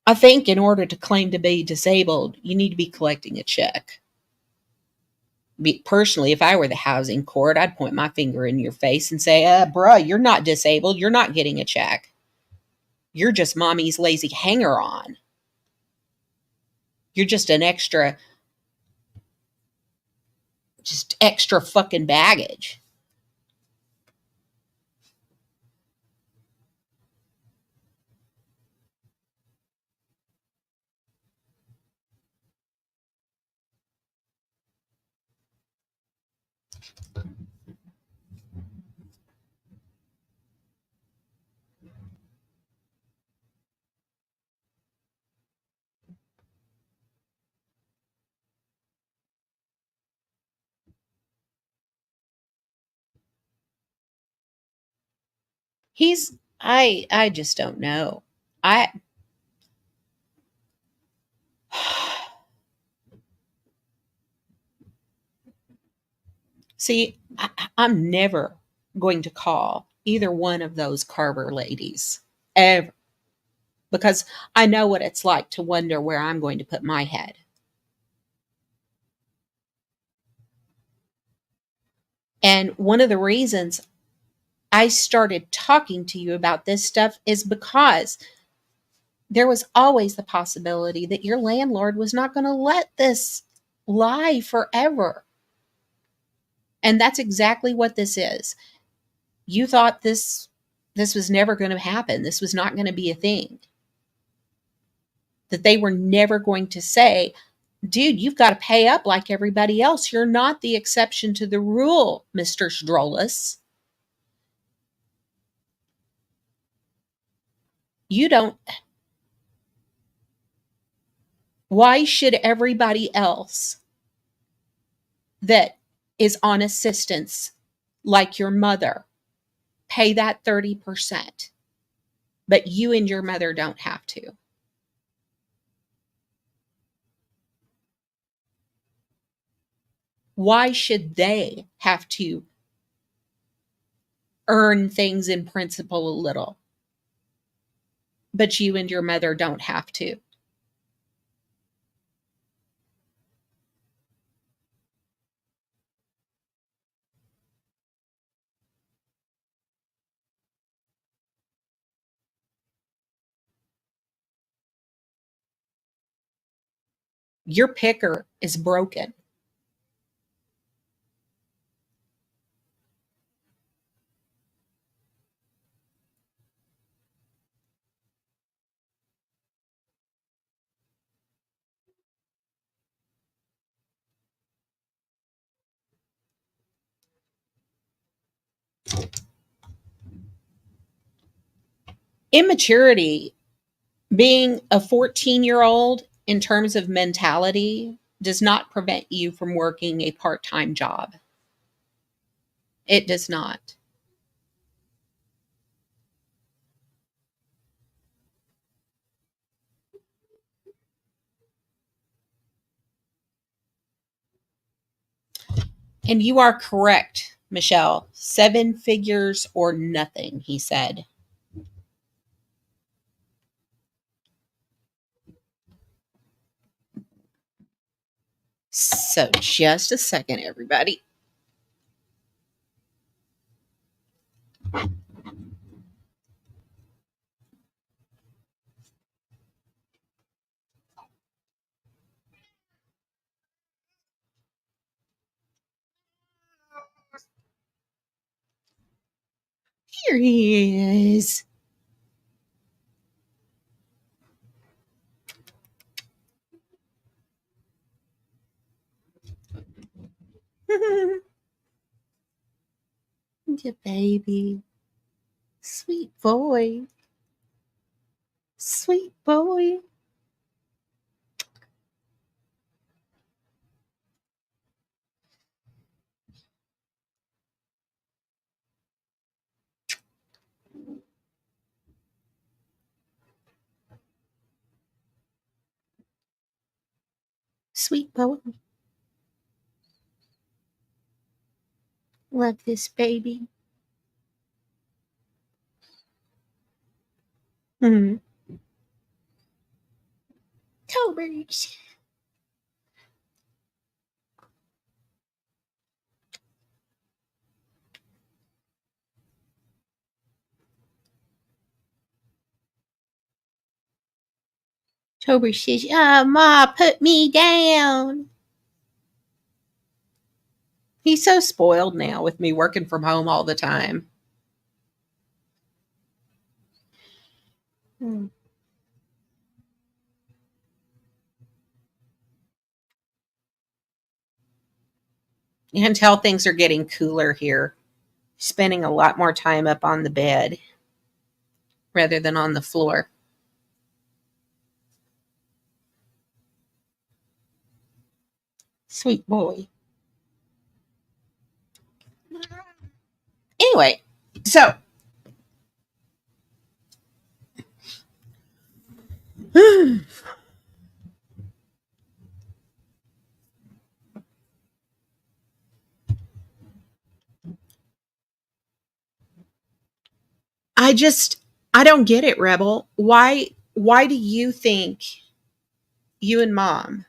I think in order to claim to be disabled, you need to be collecting a check. Personally, if I were the housing court, I'd point my finger in your face and say, bruh, you're not disabled. You're not getting a check. You're just mommy's lazy hanger on. You're just an extra, just extra fucking baggage. I just don't know. I see, I'm never going to call either one of those Carver ladies ever, because I know what it's like to wonder where I'm going to put my head. And one of the reasons I started talking to you about this stuff is because there was always the possibility that your landlord was not going to let this lie forever. And that's exactly what this is. You thought this was never going to happen. This was not going to be a thing. That they were never going to say, dude, you've got to pay up like everybody else. You're not the exception to the rule, Mr. Strollus. You don't. Why should everybody else that is on assistance, like your mother, pay that 30%, but you and your mother don't have to? Why should they have to earn things in principle a little, but you and your mother don't have to? Your picker is broken. Immaturity, being a 14-year-old in terms of mentality, does not prevent you from working a part time job. It does not. And you are correct, Michelle. 7 figures or nothing, he said. So, just a second, everybody. Here he is. Your baby. Sweet boy. Sweet boy. Sweet boy. Love this baby. Hmm. Tobers. Tober says, Ma, put me down. He's so spoiled now with me working from home all the time. Hmm. You can tell things are getting cooler here. Spending a lot more time up on the bed rather than on the floor. Sweet boy. Anyway, so I just I don't get it, Rebel. Why do you think you and mom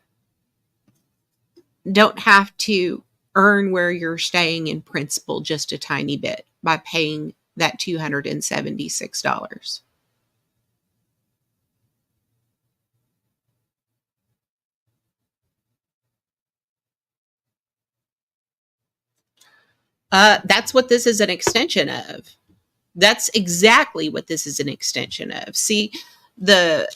don't have to earn where you're staying in principal just a tiny bit by paying that $276? That's what this is an extension of. That's exactly what this is an extension of. See, the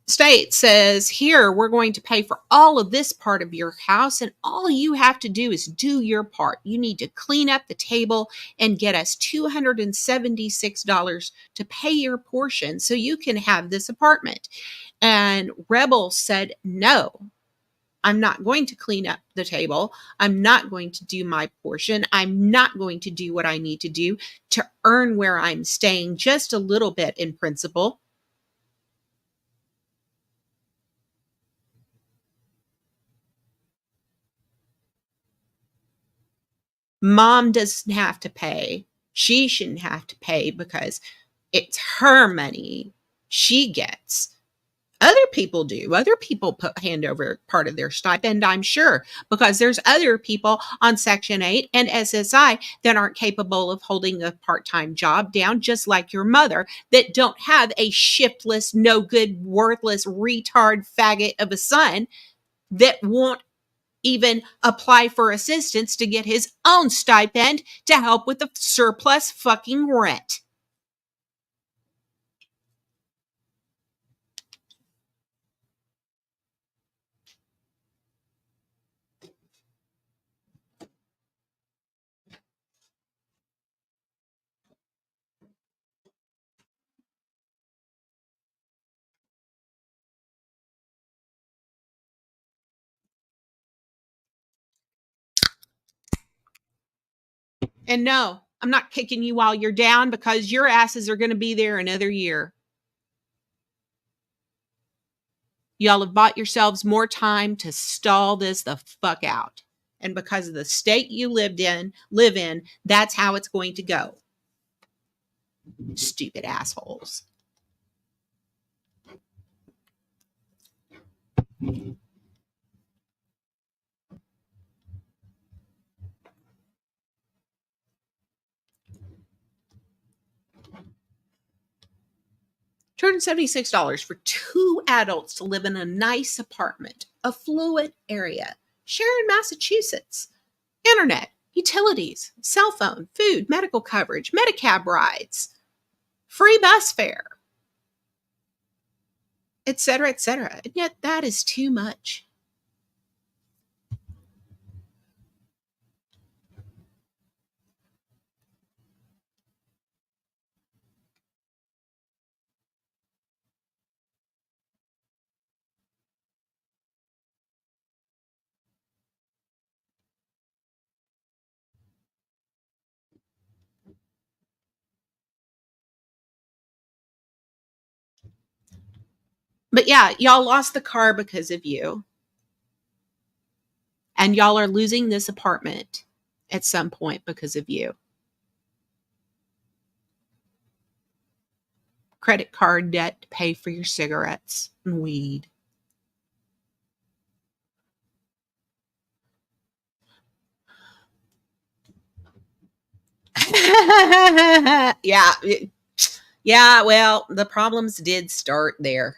state says, here, we're going to pay for all of this part of your house, and all you have to do is do your part. You need to clean up the table and get us $276 to pay your portion so you can have this apartment. And Rebel said, no, I'm not going to clean up the table. I'm not going to do my portion. I'm not going to do what I need to do to earn where I'm staying just a little bit in principle. Mom doesn't have to pay. She shouldn't have to pay because it's her money she gets. Other people do. Other people hand over part of their stipend, I'm sure, because there's other people on Section 8 and SSI that aren't capable of holding a part time job down, just like your mother, that don't have a shiftless, no good, worthless, retard faggot of a son that won't even apply for assistance to get his own stipend to help with the surplus fucking rent. And no, I'm not kicking you while you're down because your asses are going to be there another year. Y'all have bought yourselves more time to stall this the fuck out. And because of the state you live in, that's how it's going to go. Stupid assholes. $276 for two adults to live in a nice apartment, affluent area, Sharon, Massachusetts. Internet, utilities, cell phone, food, medical coverage, Medicab rides, free bus fare, etc., etc. And yet that is too much. But yeah, y'all lost the car because of you. And y'all are losing this apartment at some point because of you. Credit card debt to pay for your cigarettes and weed. Yeah. Yeah, well, the problems did start there.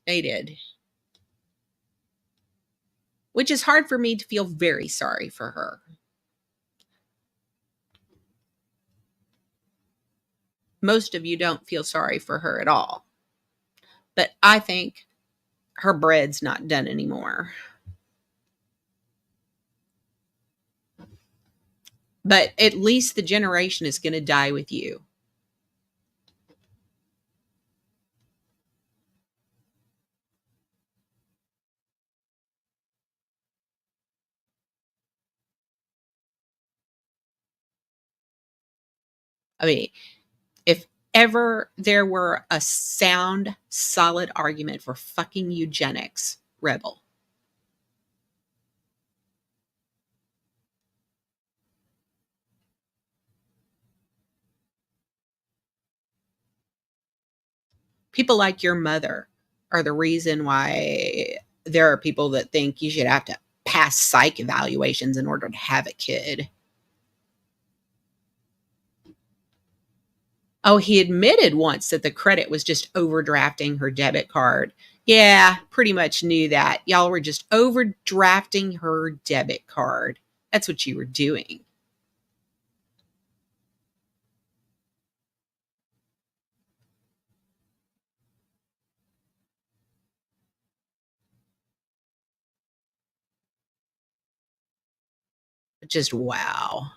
They did. Which is hard for me to feel very sorry for her. Most of you don't feel sorry for her at all. But I think her bread's not done anymore. But at least the generation is going to die with you. I mean, if ever there were a sound, solid argument for fucking eugenics, Rebel. People like your mother are the reason why there are people that think you should have to pass psych evaluations in order to have a kid. Oh, he admitted once that the credit was just overdrafting her debit card. Yeah, pretty much knew that. Y'all were just overdrafting her debit card. That's what you were doing. Just wow.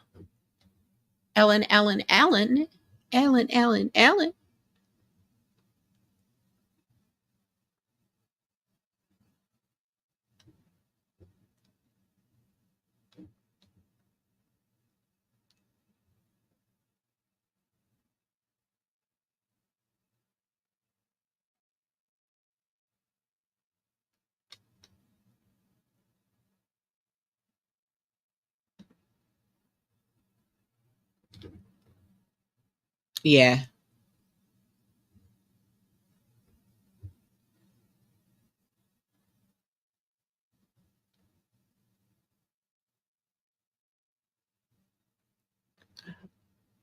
Ellen, Ellen, Ellen, Ellen, Ellen, Ellen. Yeah.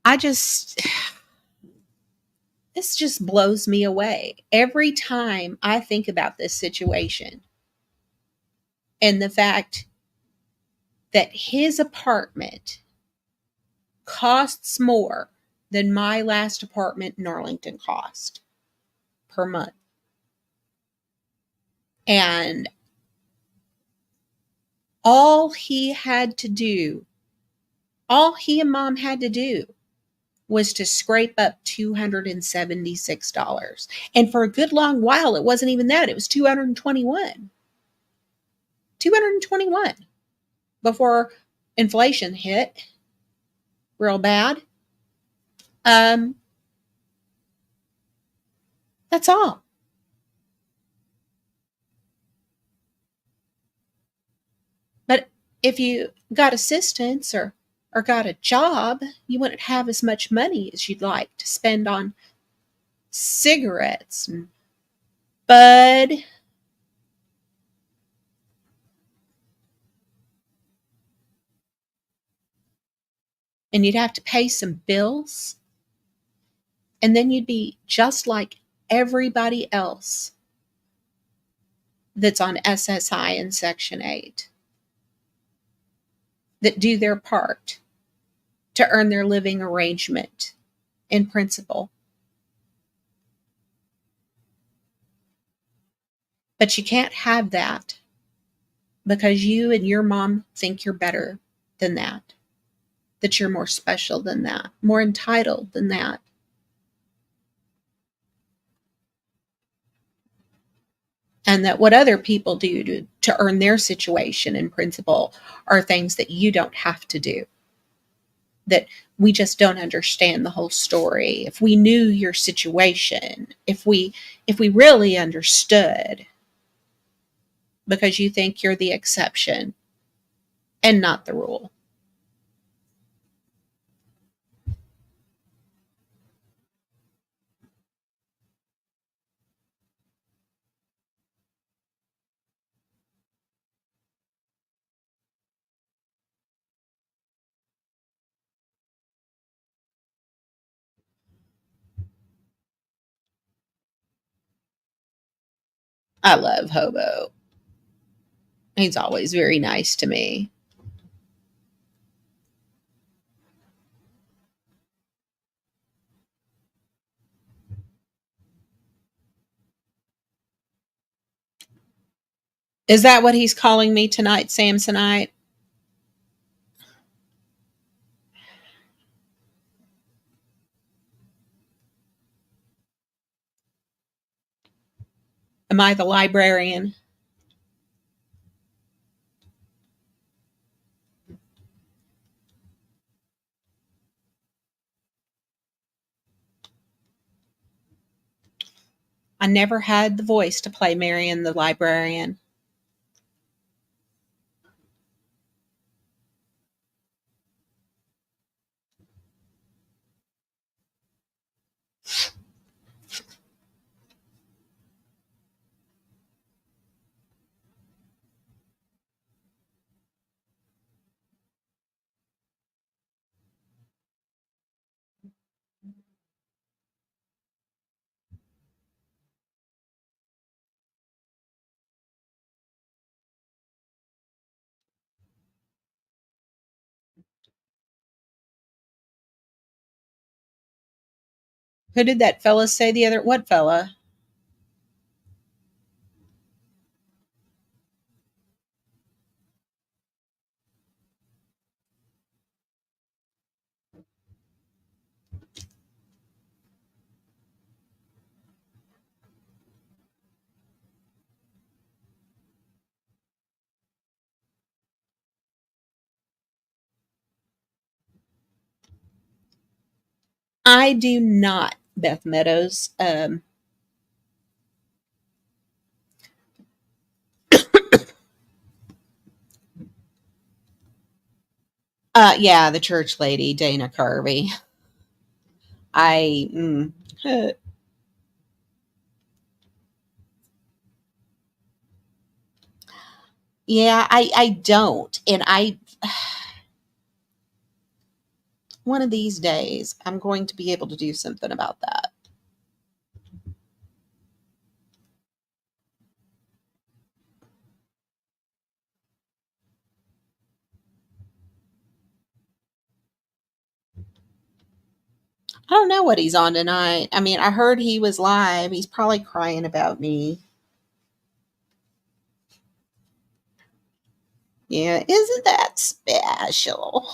I just, this just blows me away. Every time I think about this situation and the fact that his apartment costs more than my last apartment in Arlington cost per month. And all he had to do, all he and mom had to do was to scrape up $276. And for a good long while, it wasn't even that. It was 221. 221 before inflation hit real bad. Um, that's all. But if you got assistance or got a job, you wouldn't have as much money as you'd like to spend on cigarettes and bud. And you'd have to pay some bills. And then you'd be just like everybody else that's on SSI and Section 8 that do their part to earn their living arrangement in principle. But you can't have that because you and your mom think you're better than that you're more special than that, more entitled than that. And that what other people do to earn their situation in principle are things that you don't have to do. That we just don't understand the whole story. If we knew your situation, if we really understood, because you think you're the exception and not the rule. I love Hobo. He's always very nice to me. Is that what he's calling me tonight, Samsonite? Am I the librarian? I never had the voice to play Marion the librarian. Who did that fella say the other? What fella? I do not, Beth Meadows. Yeah, the church lady, Dana Carvey. I, yeah, I don't, and I, one of these days, I'm going to be able to do something about that. I don't know what he's on tonight. I mean, I heard he was live. He's probably crying about me. Yeah, isn't that special?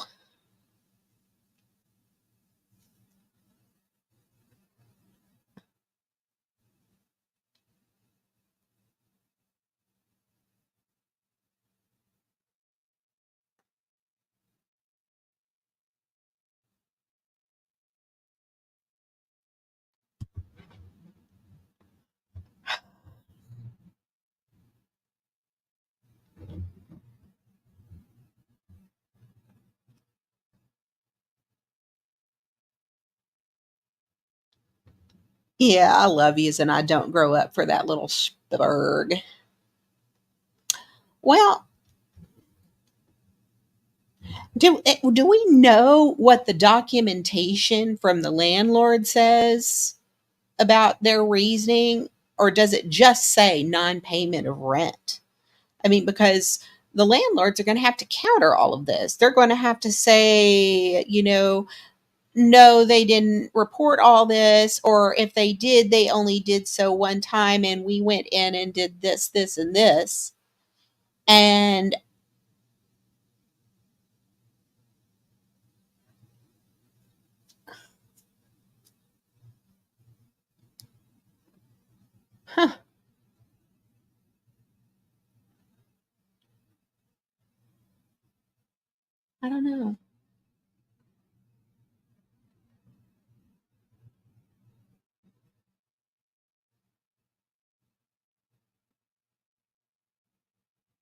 Yeah, I love yous, and I don't grow up for that little spurg. Well, do we know what the documentation from the landlord says about their reasoning, or does it just say non-payment of rent? I mean, because the landlords are going to have to counter all of this. They're going to have to say, no, they didn't report all this, or if they did, they only did so one time, and we went in and did this, this, and this. And huh, I don't know.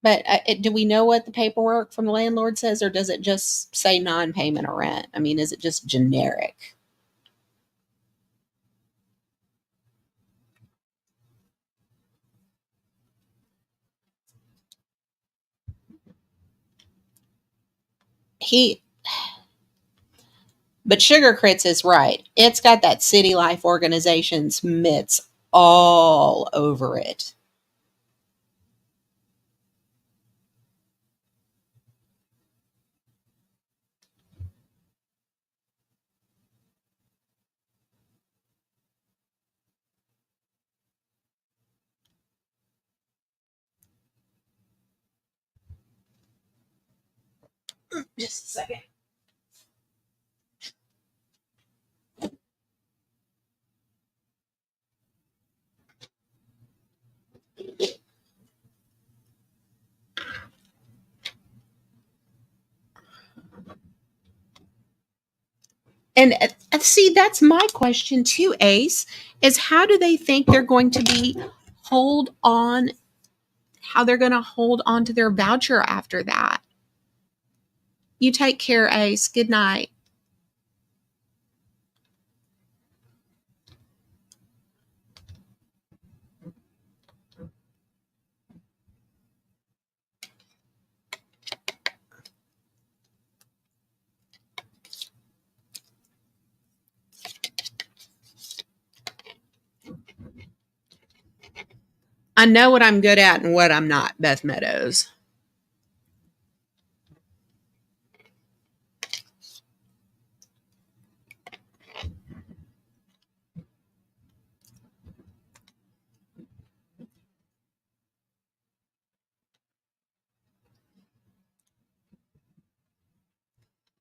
But do we know what the paperwork from the landlord says, or does it just say non-payment of rent? I mean, is it just generic? He, but Sugar Crits is right. It's got that City Life Organization's mitts all over it. Just a second. And see, that's my question too, Ace, is how do they think they're going to be hold on, how they're going to hold on to their voucher after that? You take care, Ace. Good night. I know what I'm good at and what I'm not, Beth Meadows.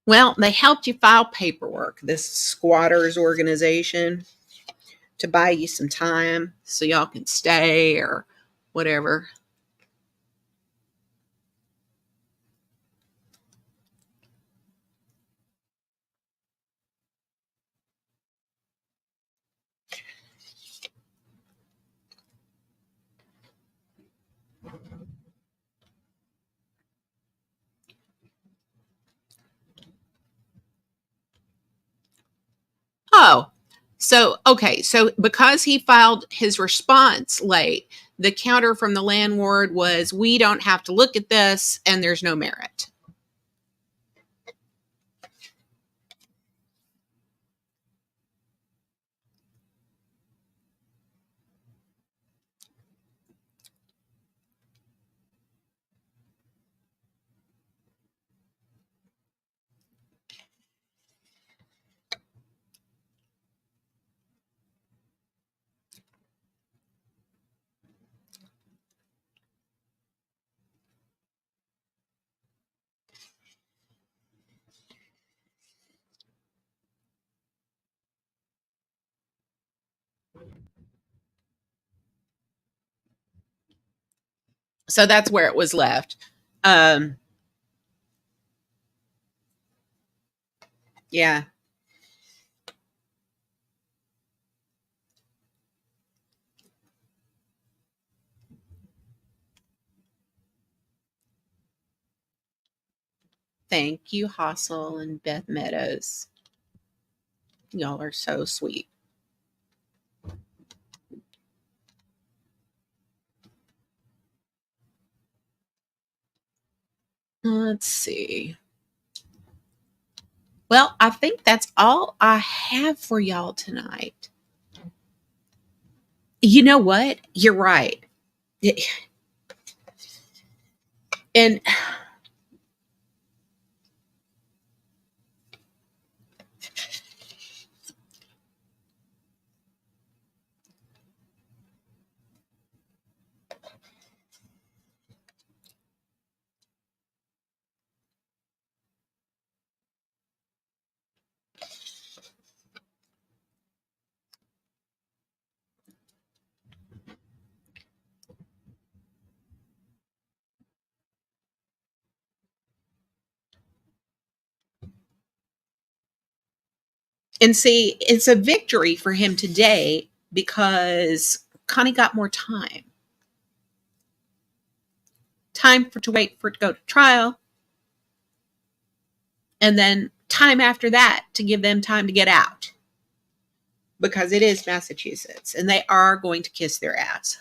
Well, they helped you file paperwork, this squatters organization, to buy you some time so y'all can stay or whatever. Oh, so okay. So because he filed his response late, the counter from the landlord was, we don't have to look at this and there's no merit. So that's where it was left. Um, yeah. Thank you, Hossel and Beth Meadows. Y'all are so sweet. Let's see. Well, I think that's all I have for y'all tonight. You know what? You're right. And see, it's a victory for him today because Connie got more time. Time for to wait for it to go to trial, and then time after that to give them time to get out. Because it is Massachusetts and they are going to kiss their ass.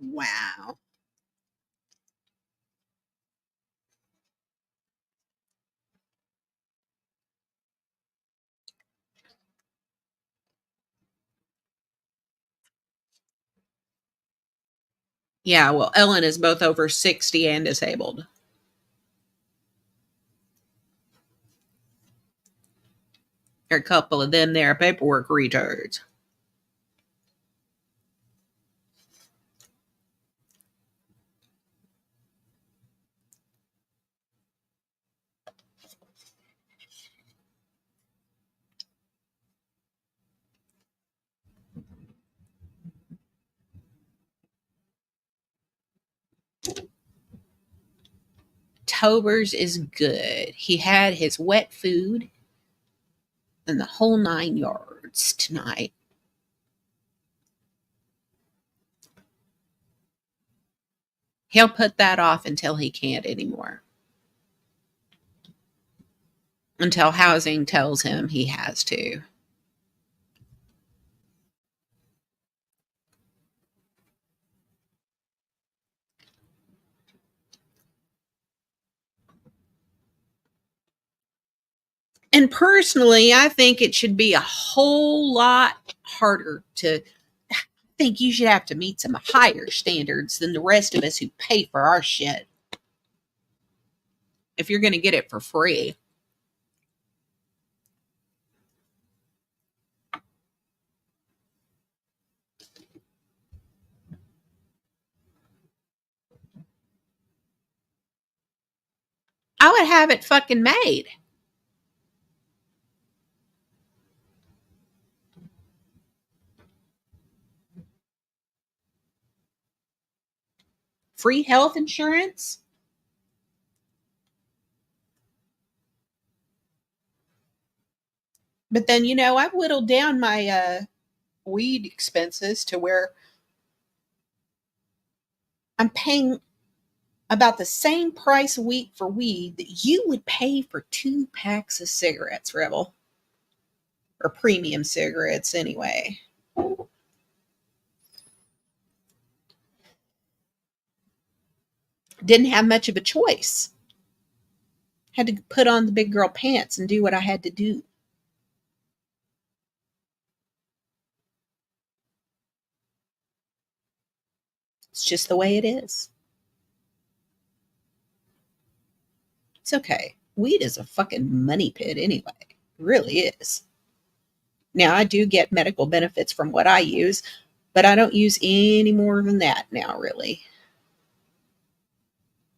Wow. Yeah, well, Ellen is both over 60 and disabled. There are a couple of them there paperwork retards. Tobers is good. He had his wet food and the whole 9 yards tonight. He'll put that off until he can't anymore. Until housing tells him he has to. And personally, I think it should be a whole lot harder to I think you should have to meet some higher standards than the rest of us who pay for our shit if you're going to get it for free. I would have it fucking made. Free health insurance. But then, I've whittled down my weed expenses to where I'm paying about the same price a week for weed that you would pay for 2 packs of cigarettes, Rebel. Or premium cigarettes, anyway. Didn't have much of a choice. Had to put on the big girl pants and do what I had to do. It's just the way it is. It's okay. Weed is a fucking money pit anyway. It really is. Now, I do get medical benefits from what I use, but I don't use any more than that now, really.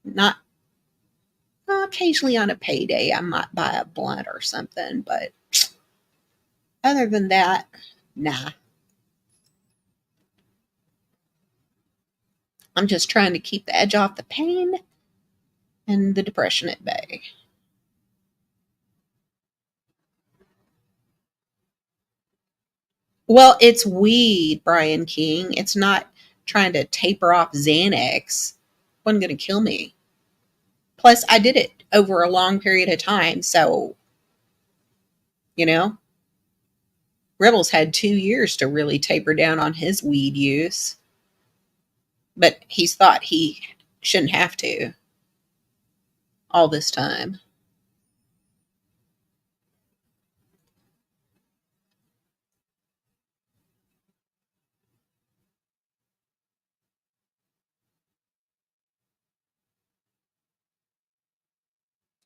Not occasionally on a payday, I might buy a blunt or something, but other than that, nah. I'm just trying to keep the edge off the pain and the depression at bay. Well, it's weed, Brian King. It's not trying to taper off Xanax. Wasn't going to kill me. Plus, I did it over a long period of time. So, you know, Rebels had 2 years to really taper down on his weed use. But he's thought he shouldn't have to all this time.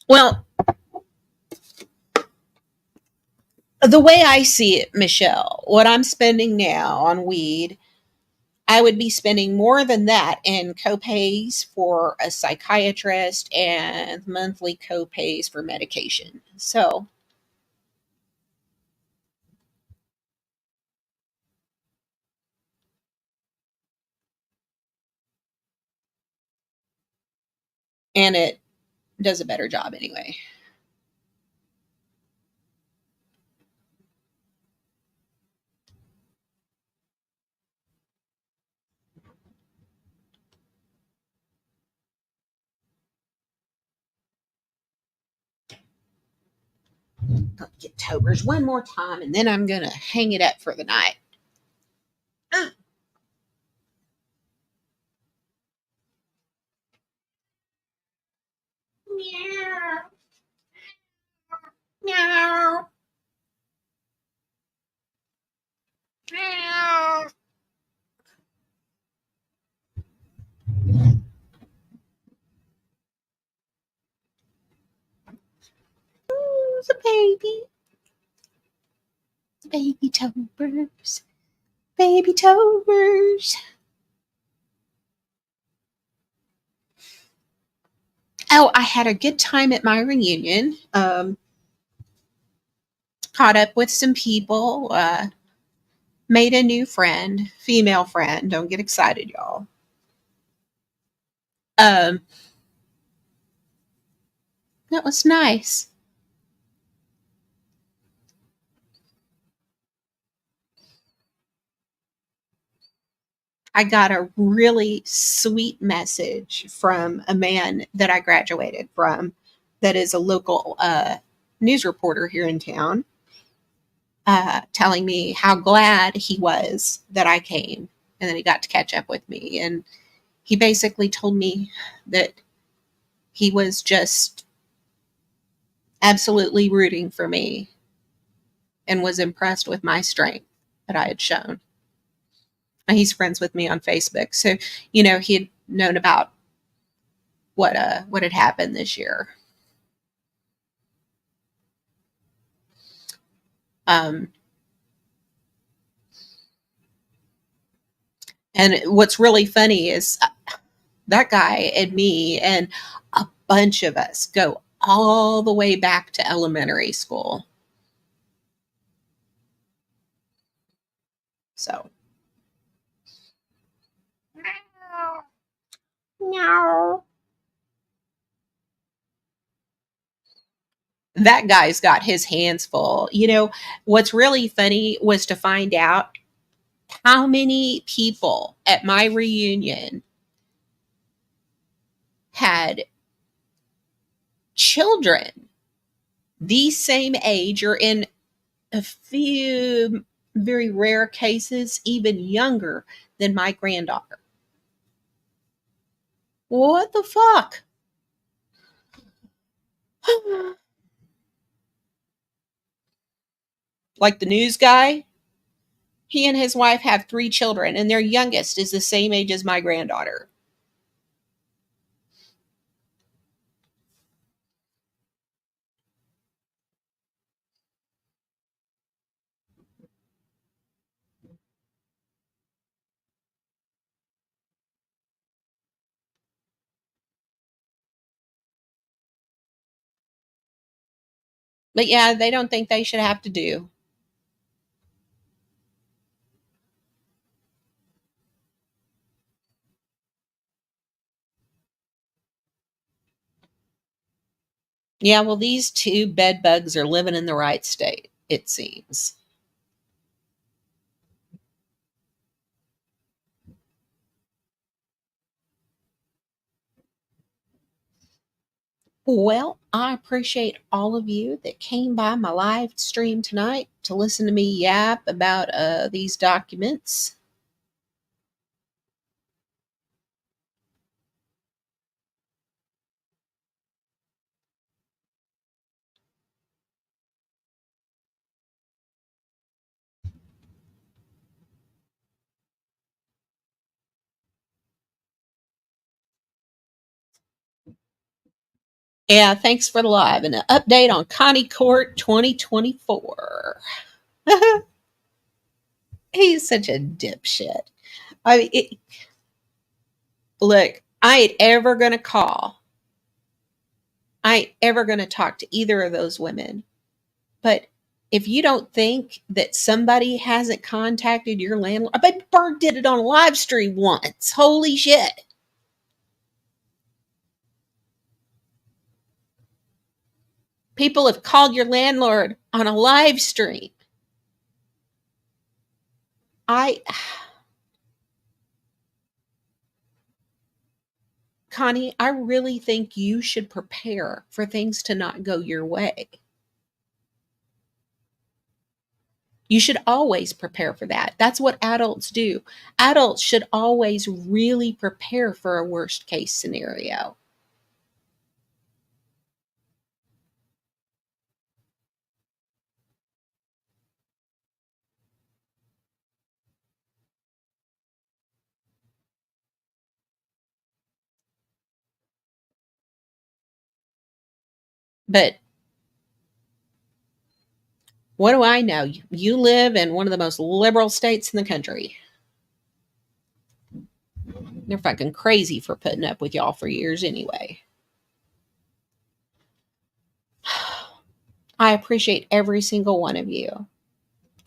Well, the way I see it, Michelle, what I'm spending now on weed, I would be spending more than that in copays for a psychiatrist and monthly copays for medication. So, and it does a better job anyway. I'll get Tobers one more time and then I'm going to hang it up for the night. Meow. Meow. Meow. the baby Tobers, baby Tobers. Oh, I had a good time at my reunion. Caught up with some people, made a new friend, female friend. Don't get excited, y'all. Um, that was nice. I got a really sweet message from a man that I graduated from that is a local news reporter here in town, telling me how glad he was that I came and that he got to catch up with me. And he basically told me that he was just absolutely rooting for me and was impressed with my strength that I had shown. And he's friends with me on Facebook. So, he had known about what had happened this year. Um, and what's really funny is that guy and me and a bunch of us go all the way back to elementary school. So, meow. That guy's got his hands full. What's really funny was to find out how many people at my reunion had children the same age, or in a few very rare cases, even younger than my granddaughter. What the fuck? Like the news guy, he and his wife have 3 children, and their youngest is the same age as my granddaughter. But yeah, they don't think they should have to do. Yeah, well, these two bedbugs are living in the right state, it seems. Well, I appreciate all of you that came by my live stream tonight to listen to me yap about these documents. Yeah, thanks for the live and an update on Connie Court 2024. He's such a dipshit. I mean, look, I ain't ever going to call. I ain't ever going to talk to either of those women. But if you don't think that somebody hasn't contacted your landlord, I bet Berg did it on a live stream once. Holy shit. People have called your landlord on a live stream. I, Connie, I really think you should prepare for things to not go your way. You should always prepare for that. That's what adults do. Adults should always really prepare for a worst case scenario. But What do I know? You live in one of the most liberal states in the country. They're fucking crazy for putting up with y'all for years anyway. I appreciate every single one of you.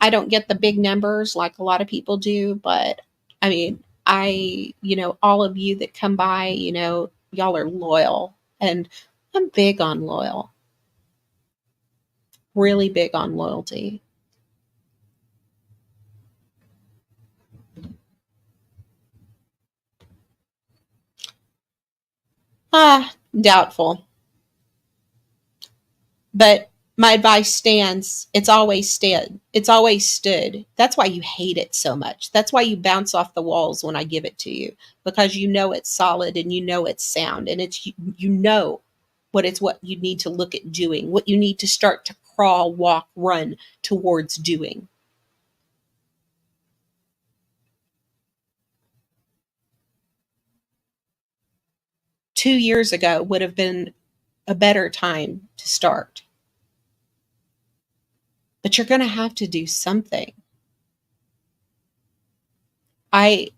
I don't get the big numbers like a lot of people do, but I mean, all of you that come by, y'all are loyal. And I'm big on loyal, really big on loyalty. Doubtful. But my advice stands. It's always stood. It's always stood. That's why you hate it so much. That's why you bounce off the walls when I give it to you, because you know it's solid and you know it's sound, and you know what you need to look at doing, what you need to start to crawl, walk, run towards doing. 2 years ago would have been a better time to start. But you're going to have to do something. I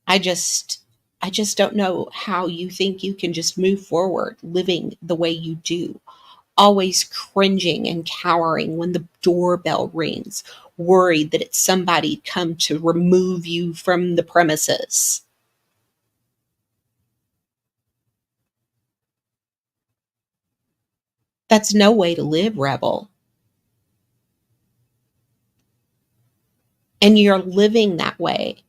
I just I just don't know how you think you can just move forward living the way you do. Always cringing and cowering when the doorbell rings, worried that it's somebody come to remove you from the premises. That's no way to live, Rebel. And you're living that way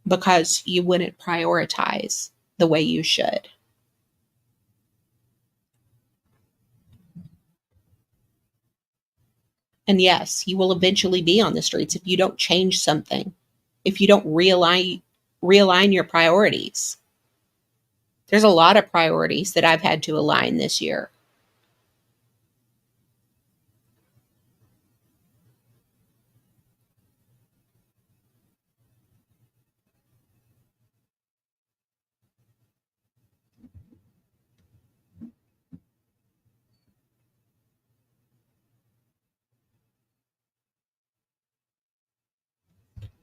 because you wouldn't prioritize the way you should. And yes, you will eventually be on the streets if you don't change something, if you don't realign your priorities. There's a lot of priorities that I've had to align this year.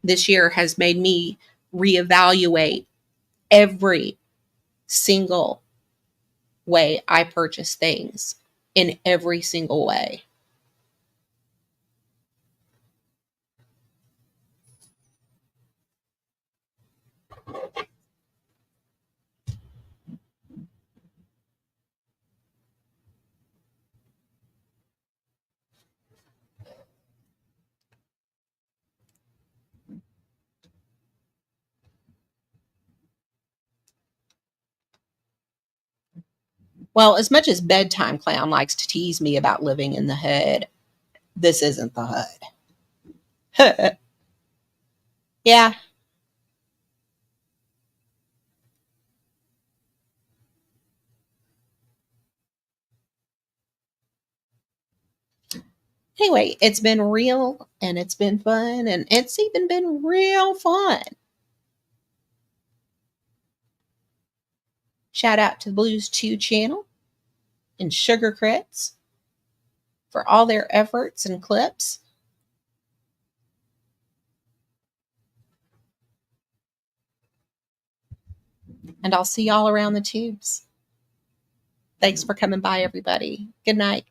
This year has made me reevaluate every single way I purchase things, in every single way. Well, as much as Bedtime Clown likes to tease me about living in the hood, this isn't the hood. Yeah. Anyway, it's been real and it's been fun, and it's even been real fun. Shout out to the Blues 2 channel and Sugar Crits for all their efforts and clips. And I'll see y'all around the tubes. Thanks for coming by, everybody. Good night.